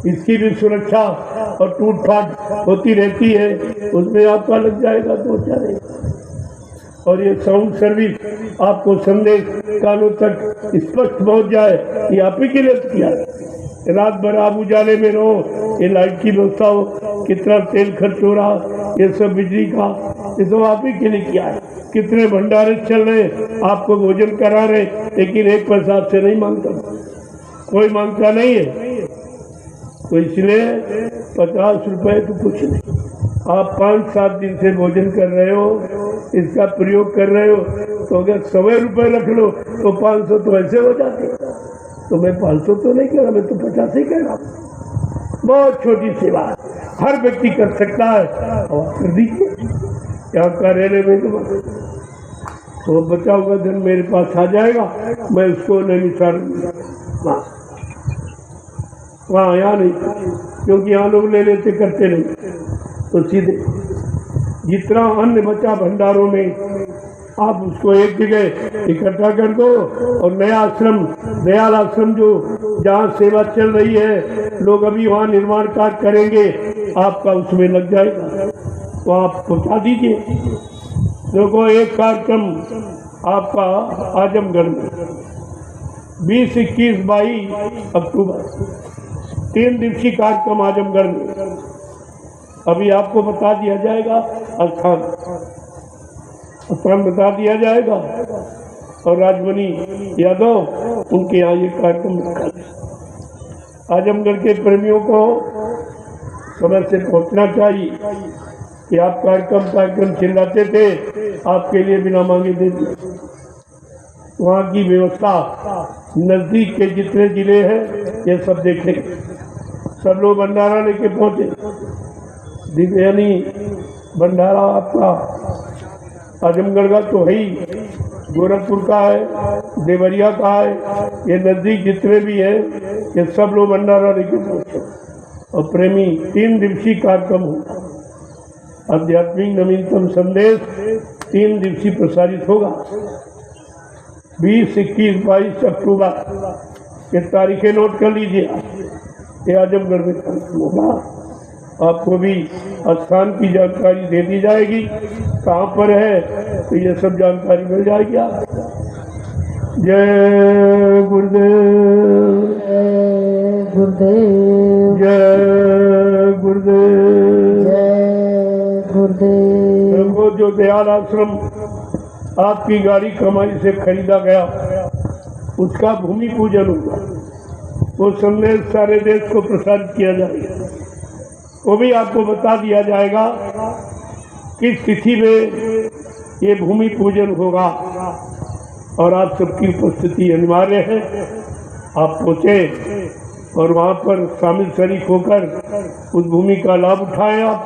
S1: इसकी भी सुरक्षा और टूट फाट होती रहती है, उसमें आपका लग जाएगा तो अच्छा रहेगा। और ये साउंड सर्विस आपको संदेश कानों तक स्पष्ट पहुंच जाए, ये आप ही के लिए किया है। रात भर आप उजाले में रहो, ये लाइट की व्यवस्था हो, कितना तेल खर्च हो रहा, ये सब बिजली का, ये सब आप ही के लिए किया है। कितने भंडारे चल रहे, आपको भोजन करा रहे, लेकिन एक पैसा आपसे नहीं मांगता, कोई मांगता नहीं है। तो इसलिए 50 रुपए तो कुछ नहीं, आप 5-7 दिन से भोजन कर रहे हो, इसका प्रयोग कर रहे हो, तो अगर 100 रुपए रख लो तो 500 तो ऐसे हो जाते। तो मैं 500 तो नहीं कह रहा, मैं तो 50 ही कह रहा हूँ। बहुत छोटी सेवा हर व्यक्ति कर सकता है, और कर दीजिए। क्या कार्यालय में तो बचा हुआ धन मेरे पास आ जाएगा, मैं उसको नैमिषारण्य वहाँ यहाँ नहीं, क्योंकि यहाँ लोग ले लेते करते नहीं, तो सीधे जितना अन्न बचा भंडारों में आप उसको एक जगह इकट्ठा कर दो, और नया आश्रम, दयाल आश्रम जो जहाँ सेवा चल रही है, लोग अभी वहाँ निर्माण कार्य करेंगे, आपका उसमें लग जाएगा, तो आप पहुँचा दीजिए। देखो एक कार्यक्रम आपका आजमगढ़ में 20, 21, 22 अक्टूबर 3 दिवसीय कार्यक्रम आजमगढ़ में, अभी आपको बता दिया जाएगा स्थान बता दिया जाएगा, और राजमणि यादव उनके यहाँ ये कार्यक्रम रखा है। आजमगढ़ के प्रेमियों को समय से पहुँचना चाहिए कि आप कार्यक्रम चिल्लाते थे, आपके लिए बिना मांगे दे दिए। वहाँ की व्यवस्था, नज़दीक के जितने जिले हैं ये सब देखेंगे, सब लोग भंडारा लेके पहुँचे। दिव्यानी भंडारा आपका आजमगढ़ का तो है ही, गोरखपुर का है, देवरिया का है, ये नज़दीक जितने भी हैं ये सब लोग भंडारा लेके पहुँचे। और प्रेमी 3 दिवसीय कार्यक्रम होगा, आध्यात्मिक नवीनतम संदेश 3 दिवसीय प्रसारित होगा। 20, 21, 22 अक्टूबर ये तारीखें नोट कर लीजिए। ये आजमगढ़ में कार्यक्रम होगा, आपको भी स्थान की जानकारी दे दी जाएगी, कहाँ पर है तो ये सब जानकारी मिल जाएगी। जय गुरुदेव,
S3: जय गुरुदेव,
S1: जय गुरुदेव,
S3: जय गुरुदेव।
S1: वो जो दयाल आश्रम आपकी गाड़ी कमाई से खरीदा गया, उसका भूमि पूजन होगा। वो संदेश सारे देश को प्रसारित किया जाएगा। वो भी आपको बता दिया जाएगा किस तिथि में ये भूमि पूजन होगा और आप सबकी उपस्थिति अनिवार्य है। आप पहुँचे और वहाँ पर शामिल शरीक होकर उस भूमि का लाभ उठाएं। आप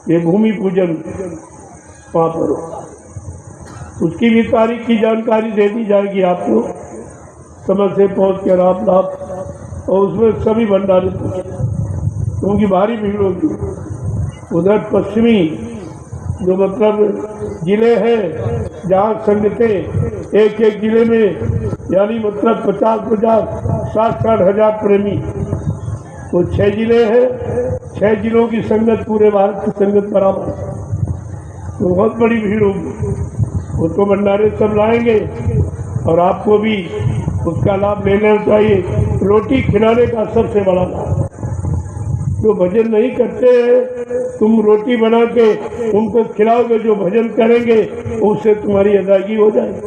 S1: ये भूमि पूजन वहाँ पर होगा, उसकी भी तारीख की जानकारी दे दी जाएगी आपको। समय से पहुँच कर आप लाभ, और उसमें सभी भंडारे क्योंकि भारी भीड़ होगी। उधर पश्चिमी जो मतलब जिले हैं जहाँ संगतें एक एक जिले में यानी मतलब 50-50, 60-60 हजार प्रेमी, वो 6 जिले हैं। 6 जिलों की संगत पूरे भारत की संगत बराबर, तो बहुत बड़ी भीड़ होगी। वो तो भंडारे सब लाएंगे और आपको भी उसका लाभ लेना चाहिए। रोटी खिलाने का सबसे बड़ा लाभ, जो भजन नहीं करते हैं तुम रोटी बना के उनको खिलाओगे, जो भजन करेंगे उससे तुम्हारी अदायगी हो जाएगी,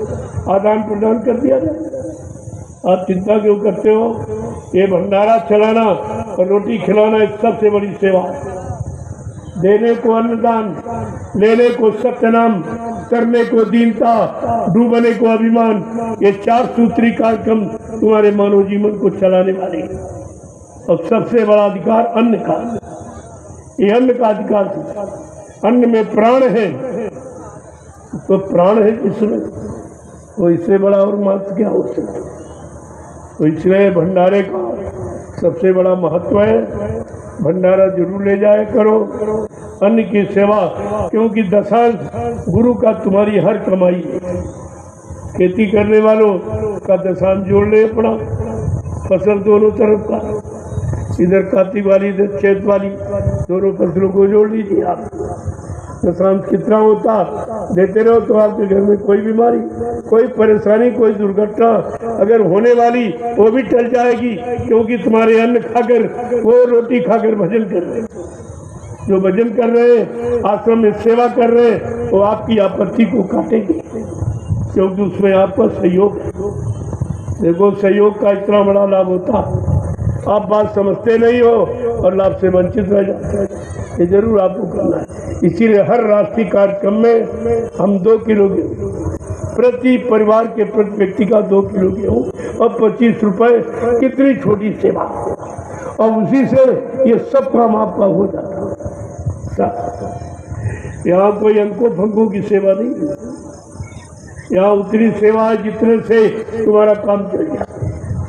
S1: आदान प्रदान कर दिया जाएगा। आप चिंता क्यों करते हो? ये भंडारा चलाना और रोटी खिलाना एक सबसे बड़ी सेवा है। देने को अन्नदान, लेने को सत्यनाम, करने को दीनता, डूबने को अभिमान, ये 4 सूत्री कार्यक्रम तुम्हारे मानव जीवन को चलाने वाले। और सबसे बड़ा अधिकार अन्न का, ये अन्न का अधिकार है। अन्न में प्राण है, तो प्राण है इसमें, तो इससे बड़ा और महत्व क्या हो सकता है? तो इसलिए भंडारे का सबसे बड़ा महत्व है। भंडारा जरूर ले जाया करो, अन्न की सेवा, क्योंकि दशांश गुरु का तुम्हारी हर कमाई है। खेती करने वालों का दशांश जोड़ ले अपना, फसल दोनों तरफ का, इधर कार्तिक वाली इधर चैत वाली, दोनों फसलों को जोड़ लीजिए आप। दशांश कितना होता देते रहो तो आपके घर में कोई बीमारी, कोई परेशानी, कोई दुर्घटना अगर होने वाली वो भी टल जाएगी, क्योंकि तुम्हारे अन्न खाकर, वो रोटी खाकर भजन कर रहे हैं। जो भजन कर रहे हैं, आश्रम में सेवा कर रहे हैं, वो आपकी आपत्ति को काटेंगे, क्योंकि उसमें आपका सहयोग है। देखो सहयोग का इतना बड़ा लाभ होता है, आप बात समझते नहीं हो और लाभ से वंचित रह जाते हैं। ये जरूर आपको करना है। इसीलिए हर राष्ट्रीय कार्यक्रम में हम 2 किलो गेहूँ प्रति परिवार के प्रति व्यक्ति का 2 किलो गेहूँ और 25 रुपए, कितनी छोटी सेवा, और उसी से ये सब काम आपका हो जाता है। यहाँ कोई अंको फंको की सेवा नहीं है, यहाँ उतनी सेवा है जितने से तुम्हारा काम चल जाए।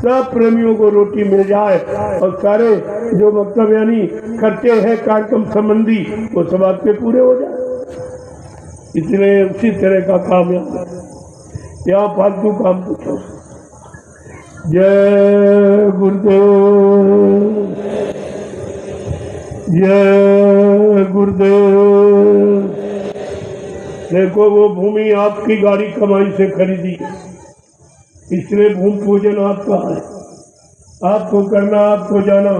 S1: सब प्रेमियों को रोटी मिल जाए और सारे जो मतलब यानी खर्चे हैं कार्यक्रम संबंधी वो सब आपके पूरे हो जाए। इसलिए उसी तरह का काम यहाँ फालतू काम पूछो। जय गुरुदेव, जय गुरुदेव। देखो वो भूमि आपकी गाड़ी कमाई से खरीदी, इसलिए भूमि पूजन आपका है, आपको करना, आपको जाना।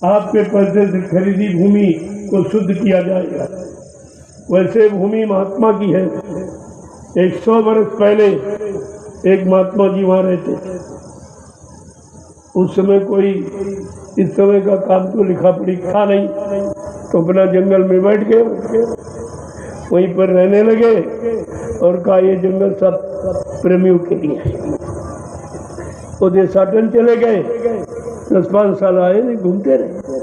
S1: आपके पैसे से खरीदी भूमि को शुद्ध किया जाएगा। वैसे भूमि महात्मा की है। 100 वर्ष पहले एक महात्मा जी वहाँ रहते थे। उस समय कोई इस समय का काम तो लिखा पढ़ी था नहीं, तो अपना जंगल में बैठ गए, वहीं पर रहने लगे और कहा ये जंगल सब प्रेमियों के लिए। वो देशाटन चले गए, 10-5 साल आए नहीं, घूमते रहे।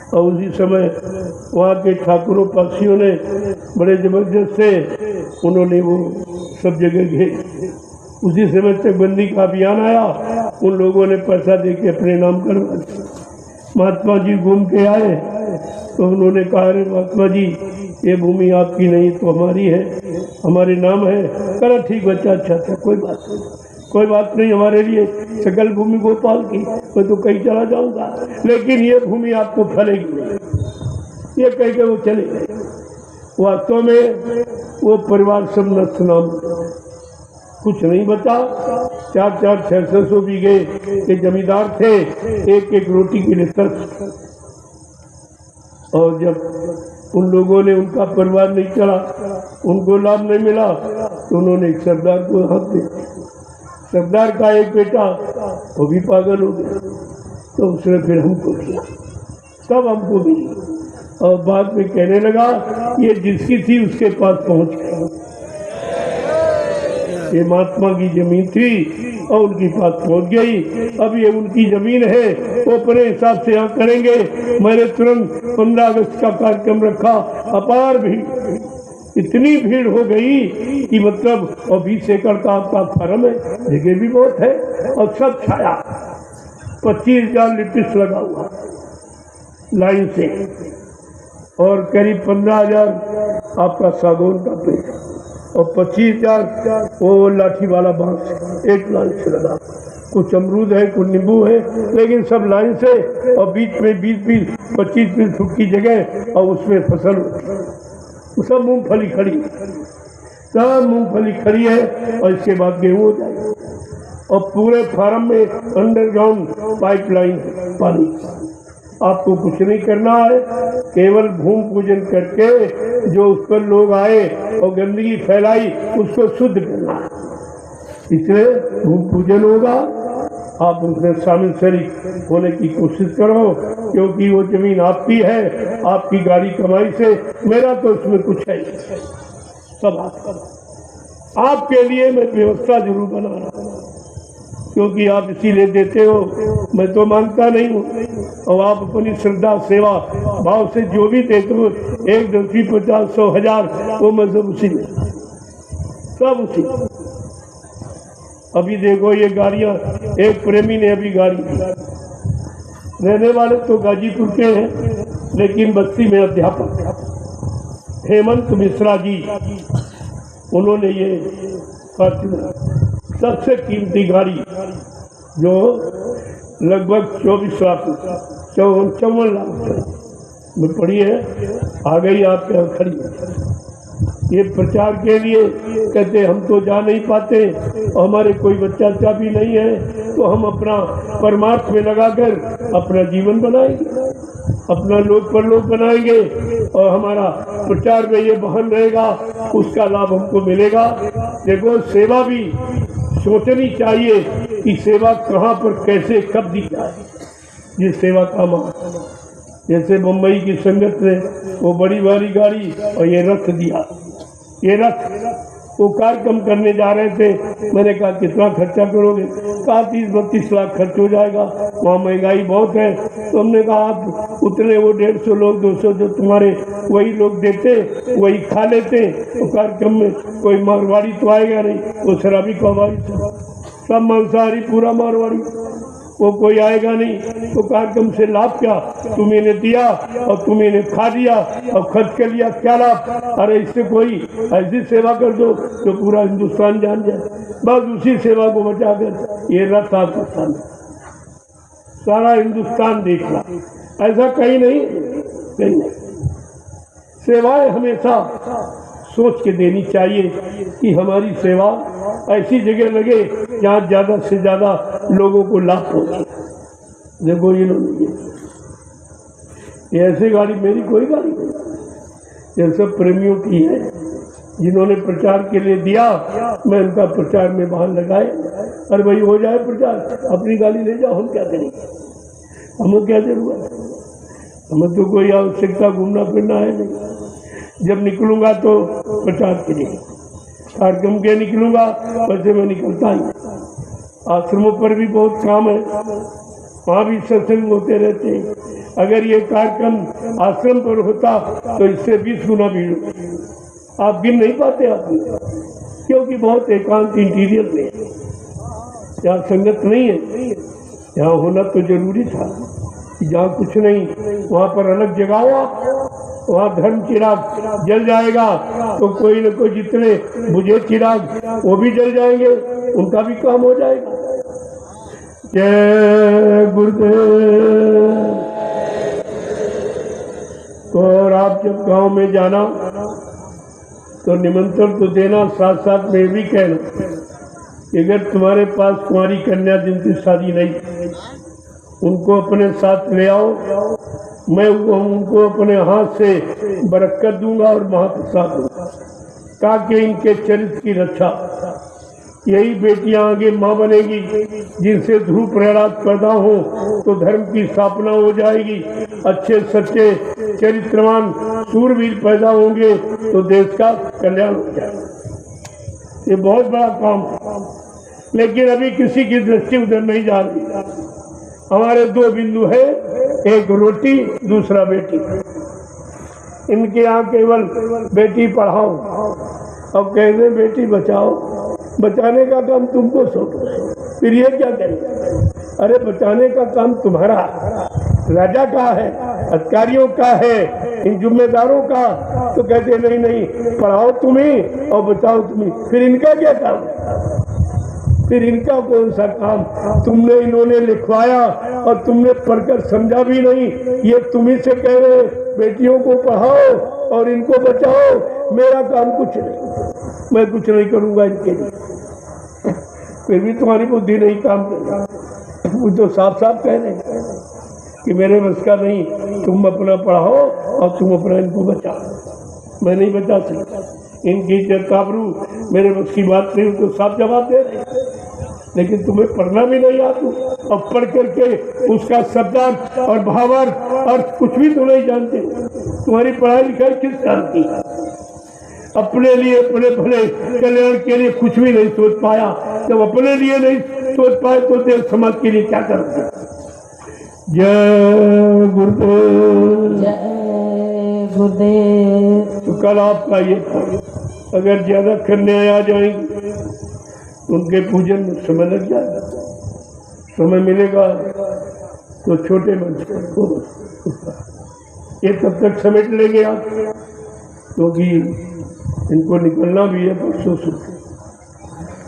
S1: और उसी समय वहाँ के ठाकुरों पक्षियों ने बड़े जबरदस्त से उन्होंने वो सब जगह घेरे। उसी समय चकबंदी का अभियान आया, उन लोगों ने पैसा दे के अपने नाम करवा दिया। महात्मा जी घूम के आए तो उन्होंने कहा, अरे महात्मा जी ये भूमि आपकी नहीं तो हमारी है, हमारे नाम है। कहा ठीक बच्चा, अच्छा था, कोई बात नहीं, हमारे लिए सकल भूमि गोपाल की, मैं तो कहीं चला जाऊंगा, लेकिन ये भूमि आपको फलेगी नहीं। ये कह के वो चले गए। वास्तव में वो परिवार सब नष्ट नाम, कुछ नहीं बचा। 4-4, 600 बीघे के जमींदार थे, एक रोटी के लिए तरस। और जब उन लोगों ने, उनका परिवार नहीं चला, उनको लाभ नहीं मिला, तो उन्होंने एक सरदार को हक दिया। सरदार का एक बेटा वो भी पागल हो गया। तो उसने फिर हमको किया, तब हमको मिली। और बाद में कहने लगा ये जिसकी थी उसके पास पहुंच गया। ये महात्मा की जमीन थी और उनके पास पहुंच गई। अब ये उनकी जमीन है, वो अपने हिसाब से यहाँ करेंगे। मैंने तुरंत 15 अगस्त का कार्यक्रम रखा। अपार भीड़, इतनी भीड़ हो गई कि मतलब, और 20 एकड़ का आपका फार्म है, जगह भी बहुत है, और सब छाया। 25,000 लिटिस लगा हुआ लाइन से, और करीब 15,000 आपका सागौन का पेड़, और 25,000 वो लाठी वाला बांस एक लाइन से लगा। कुछ अमरूद है, कुछ नींबू है, लेकिन सब लाइन से, और बीच में 20-25 फुट की जगह, और उसमें फसल सब मूंगफली खड़ी, सब मूंगफली खड़ी है। और इसके बाद गेहूँ हो जाएगा। और पूरे फार्म में अंडरग्राउंड पाइपलाइन पानी। आपको कुछ नहीं करना है, केवल भूमि पूजन करके जो उस पर लोग आए और गंदगी फैलाई उसको शुद्ध करना है। इसलिए भूमि पूजन होगा, आप उसमें शामिल शरीक होने की कोशिश करो, क्योंकि वो जमीन आपकी है, आपकी गाड़ी कमाई से। मेरा तो इसमें कुछ है, सब आपके लिए मैं व्यवस्था जरूर बना रहा हूँ, क्योंकि आप इसीलिए देते हो। मैं तो मांगता नहीं हूँ, और आप अपनी श्रद्धा सेवा भाव से जो भी देते हो, 1, 10, 50, 100, 1000, वो मैं सब उसी में, सब उसी। अभी देखो ये गाड़ियाँ, एक प्रेमी ने अभी गाड़ी, रहने वाले तो गाजीपुर के हैं, लेकिन बस्ती में अध्यापक हेमंत मिश्रा जी, उन्होंने ये सबसे कीमती गाड़ी जो लगभग 24 लाख 54 लाख में पड़ी है, आ गई आपके यहाँ खड़ी। ये प्रचार के लिए कहते हम तो जा नहीं पाते, और हमारे कोई बच्चा भी नहीं है, तो हम अपना परमार्थ में लगाकर अपना जीवन बनाएंगे, अपना लोक परलोक बनाएंगे, और हमारा प्रचार में ये बहन रहेगा, उसका लाभ हमको मिलेगा। देखो सेवा भी सोचनी चाहिए कि सेवा कहाँ पर कैसे कब दी जाए, ये सेवा का मार्ग। जैसे मुंबई की संगत ने वो बड़ी भारी गाड़ी और ये रथ दिया, ये रथ वो कार्यक्रम करने जा रहे थे। मैंने कहा कितना खर्चा करोगे? कहा 30-32 लाख खर्च हो जाएगा, वहाँ महंगाई बहुत है। तो हमने कहा आप उतने वो 150 लोग 200 जो तुम्हारे वही लोग देते वही खा लेते, तो कार्यक्रम में कोई मारवाड़ी तो आएगा नहीं, वो शराबी कबाड़ी सब मांसाहारी पूरा मारवाड़ी, वो कोई आएगा नहीं। तो कार्यक्रम से लाभ क्या? तुम्हें ने दिया और तुम्हें ने खा दिया और खर्च कर लिया, क्या लाभ? अरे इससे कोई ऐसी सेवा कर दो जो पूरा हिंदुस्तान जान जाए, बस उसी सेवा को बचाकर ये रथ आपके सामने सारा हिंदुस्तान देख रहा, ऐसा कहीं नहीं, कहीं नहीं। सेवाएं हमेशा सोच के देनी चाहिए कि हमारी सेवा ऐसी जगह लगे जहाँ ज़्यादा से ज़्यादा लोगों को लाभ पहुँचे। देखो ये ऐसी गाड़ी मेरी कोई गाड़ी नहीं, ये सब प्रेमियों की है जिन्होंने प्रचार के लिए दिया। मैं उनका प्रचार में बाहर लगाए, अरे भाई हो जाए प्रचार, अपनी गाड़ी ले जाओ, हम क्या करेंगे, हमें क्या जरूरत, हमें तो कोई आवश्यकता घूमना फिरना है नहीं। जब निकलूंगा तो प्रचार के लिए, कार्यक्रम के निकलूंगा, वैसे मैं निकलता ही। आश्रमों पर भी बहुत काम है, वहाँ भी सत्संग होते रहते हैं। अगर ये कार्यक्रम आश्रम पर होता तो इससे 20 गुना भीड़ होती, आप गिन नहीं पाते आदमी, क्योंकि बहुत एकांत इंटीरियर में, यहाँ संगत नहीं है। यहाँ होना तो जरूरी था, जहाँ कुछ नहीं वहाँ पर अलग जगाओ आप, वहाँ धर्म चिराग जल जाएगा तो कोई न कोई जितने बुझे चिराग वो भी जल जाएंगे, उनका भी काम हो जाएगा। जय गुरुदेव। तो और आप जब गांव में जाना तो निमंत्रण तो देना, साथ साथ में भी कहना कि अगर तुम्हारे पास कुंवारी कन्या जिनकी शादी नहीं, उनको अपने साथ ले आओ, मैं उनको अपने हाथ से बरकत दूंगा और महाप्रसाद दूंगा, ताकि इनके चरित्र की रक्षा यही बेटियां आगे माँ बनेगी, जिनसे ध्रुव प्रहलाद पैदा हो तो धर्म की स्थापना हो जाएगी। अच्छे सच्चे चरित्रवान सूरवीर पैदा होंगे तो देश का कल्याण हो जाएगा। ये बहुत बड़ा काम है, लेकिन अभी किसी की दृष्टि उधर नहीं जा रही। हमारे दो बिंदु है, एक रोटी, दूसरा बेटी। इनके यहाँ केवल बेटी पढ़ाओ और कहते बेटी बचाओ। बचाने का काम तुमको सौंपो, फिर ये क्या करें? अरे बचाने का काम तुम्हारा, राजा का है, अधिकारियों का है, इन जिम्मेदारों का। तो कहते नहीं नहीं, पढ़ाओ तुम्हें और बचाओ तुम्हें। फिर इनका क्या काम? फिर इनका कौन सा काम? तुमने इन्होंने लिखवाया और तुमने पढ़कर समझा भी नहीं। ये तुम्ही से कह रहे बेटियों को पढ़ाओ और इनको बचाओ। मेरा काम कुछ नहीं, मैं कुछ नहीं करूंगा इनके लिए। फिर भी तुम्हारी बुद्धि नहीं काम करेगी। वो तो साफ साफ कह रहे कि मेरे बस का नहीं, तुम अपना पढ़ाओ और तुम अपना इनको बचाओ। मैं नहीं बचा सकता, इनकी इज्जत काबरू मेरे बस की बात नहीं। तो साफ जवाब दे रहे, लेकिन तुम्हें पढ़ना भी नहीं आता और पढ़ करके उसका शब्दार्थ और भावार्थ और कुछ भी तो नहीं जानते। तुम्हारी पढ़ाई लिखाई किस काम की? अपने लिए, अपने भले कल्याण के लिए कुछ भी नहीं सोच पाया। जब अपने लिए नहीं सोच पाए तो देश समाज के लिए क्या करते? जय गुरुदेव,
S3: जय गुरुदेव।
S1: तो कल आपका ये था, अगर ज्यादा करने आ जाएंगे उनके पूजन में समय लग जाएगा। समय मिलेगा तो छोटे मंच पर ये तब तक समेट लेंगे आप, क्योंकि इनको निकलना भी है परसों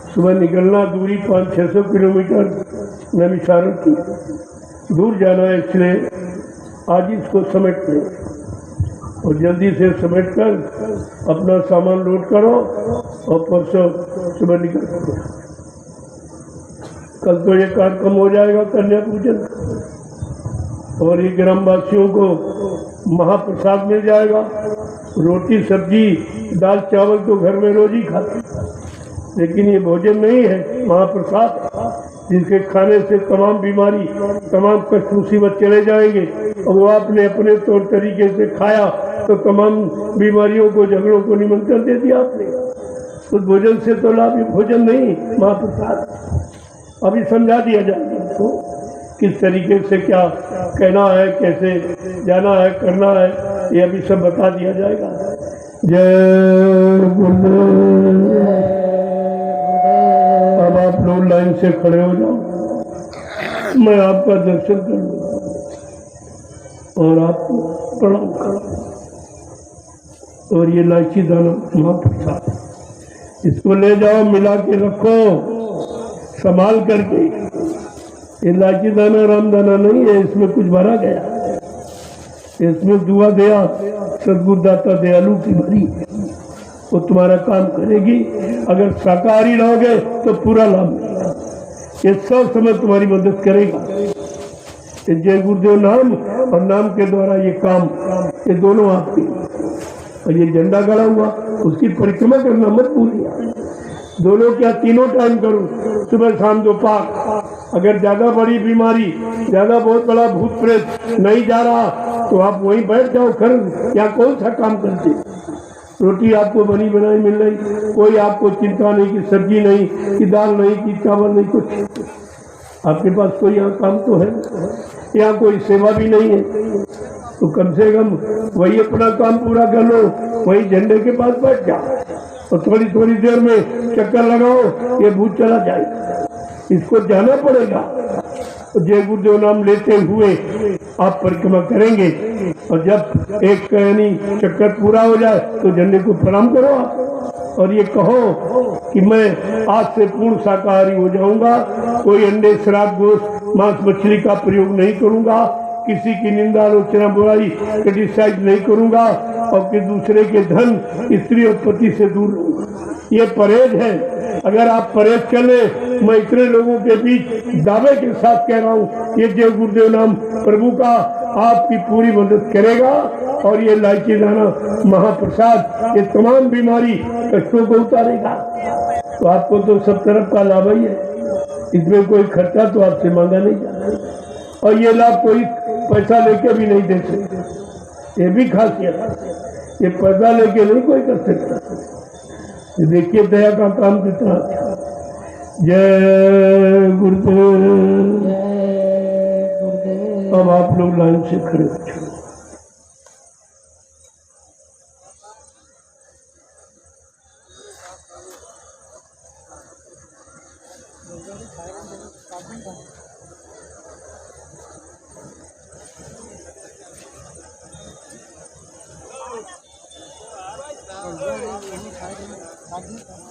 S1: सुबह निकलना। दूरी 500-600 किलोमीटर नैमिषारण्य की दूर जाना है, इसलिए आज इसको समेट लें और जल्दी से समेट कर अपना सामान लोड करो और परसों सुबह निकल सकते। कल तो ये कार्यक्रम हो जाएगा कन्या पूजन, और ये ग्रामवासियों को महाप्रसाद मिल जाएगा। रोटी सब्जी दाल चावल तो घर में रोज ही खाते, लेकिन ये भोजन नहीं है, महाप्रसाद, जिसके खाने से तमाम बीमारी, तमाम कष्ट मुसीबत चले जाएंगे। और वो आपने अपने तौर तरीके से खाया तो तमाम बीमारियों को, झगड़ों को निमंत्रण दे दिया आपने। उस भोजन से तो लाभ, भोजन नहीं, महाप्रसाद। अभी समझा दिया जाएगा तो किस तरीके से क्या कहना है, कैसे जाना है, करना है, ये अभी सब बता दिया जाएगा। जय गुरुदेव। अब आप लोग लाइन से खड़े हो जाओ, मैं आपका दर्शन कर लूँ और आपको प्रणाम करूँ। और ये इलायची दाना महाप्रसाद, इसको ले जाओ, मिला के रखो संभाल करके। इलायची दाना रामदाना नहीं है, इसमें कुछ भरा गया, इसमें दुआ दया सदगुरु दाता दयालु की भरी, वो तुम्हारा काम करेगी। अगर शाकाहारी रहोगे तो पूरा लाभ मिलेगा, ये सब समय तुम्हारी मदद करेगा। जय गुरुदेव नाम और नाम के द्वारा ये काम, ये दोनों आपके। और ये झंडा गड़ा हुआ, उसकी परिक्रमा करना मत भूलिए। दोनों क्या, तीनों टाइम करो, सुबह शाम दोपहर। अगर ज्यादा बड़ी बीमारी, ज्यादा बहुत बड़ा भूत प्रेत नहीं जा रहा तो आप वहीं बैठ जाओ घर, या कौन सा काम करते। रोटी आपको बनी बनाई मिल रही, कोई आपको चिंता नहीं कि सब्जी नहीं, कि दाल नहीं, कि चावल नहीं, कुछ आपके पास कोई यहाँ काम तो है, यहाँ कोई सेवा भी नहीं है। तो कम से कम वही अपना काम पूरा कर लो, वही झंडे के पास बैठ जाओ और थोड़ी थोड़ी देर में चक्कर लगाओ, ये भूत चला जाए। इसको जाना पड़ेगा। तो जय गुरुदेव नाम लेते हुए आप परिक्रमा करेंगे, और जब एक कहनी चक्कर पूरा हो जाए तो झंडे को प्रणाम करो आप, और ये कहो कि मैं आज से पूर्ण शाकाहारी हो जाऊंगा, कोई अंडे, शराब, गोश्त, मांस, मछली का प्रयोग नहीं करूंगा, किसी की निंदा, आलोचना, बुराई, क्रिटिसाइज नहीं करूंगा, और कि दूसरे के धन, स्त्री और पति से दूर रहूंगा। ये परहेज है। अगर आप परहेज चले, मैं इतने लोगों के बीच दावे के साथ कह रहा हूँ, ये जय गुरुदेव नाम प्रभु का आपकी पूरी मदद करेगा और ये इलायची दाना महाप्रसाद ये तमाम बीमारी कष्टों को उतारेगा। तो आपको तो सब तरफ का लाभ ही है, इसमें कोई खर्चा तो आपसे मांगा नहीं जा रहा और ये लाभ कोई पैसा लेके भी नहीं दे सकते। ये भी खासियत है, ये पैसा लेके नहीं कोई कर सकता। देखिए दया का काम कितना अच्छा। जय गुरुदेव।
S3: जय गुरुदेव।
S1: अब आप लोग लाइन से खड़े हो जाओ।
S2: खाए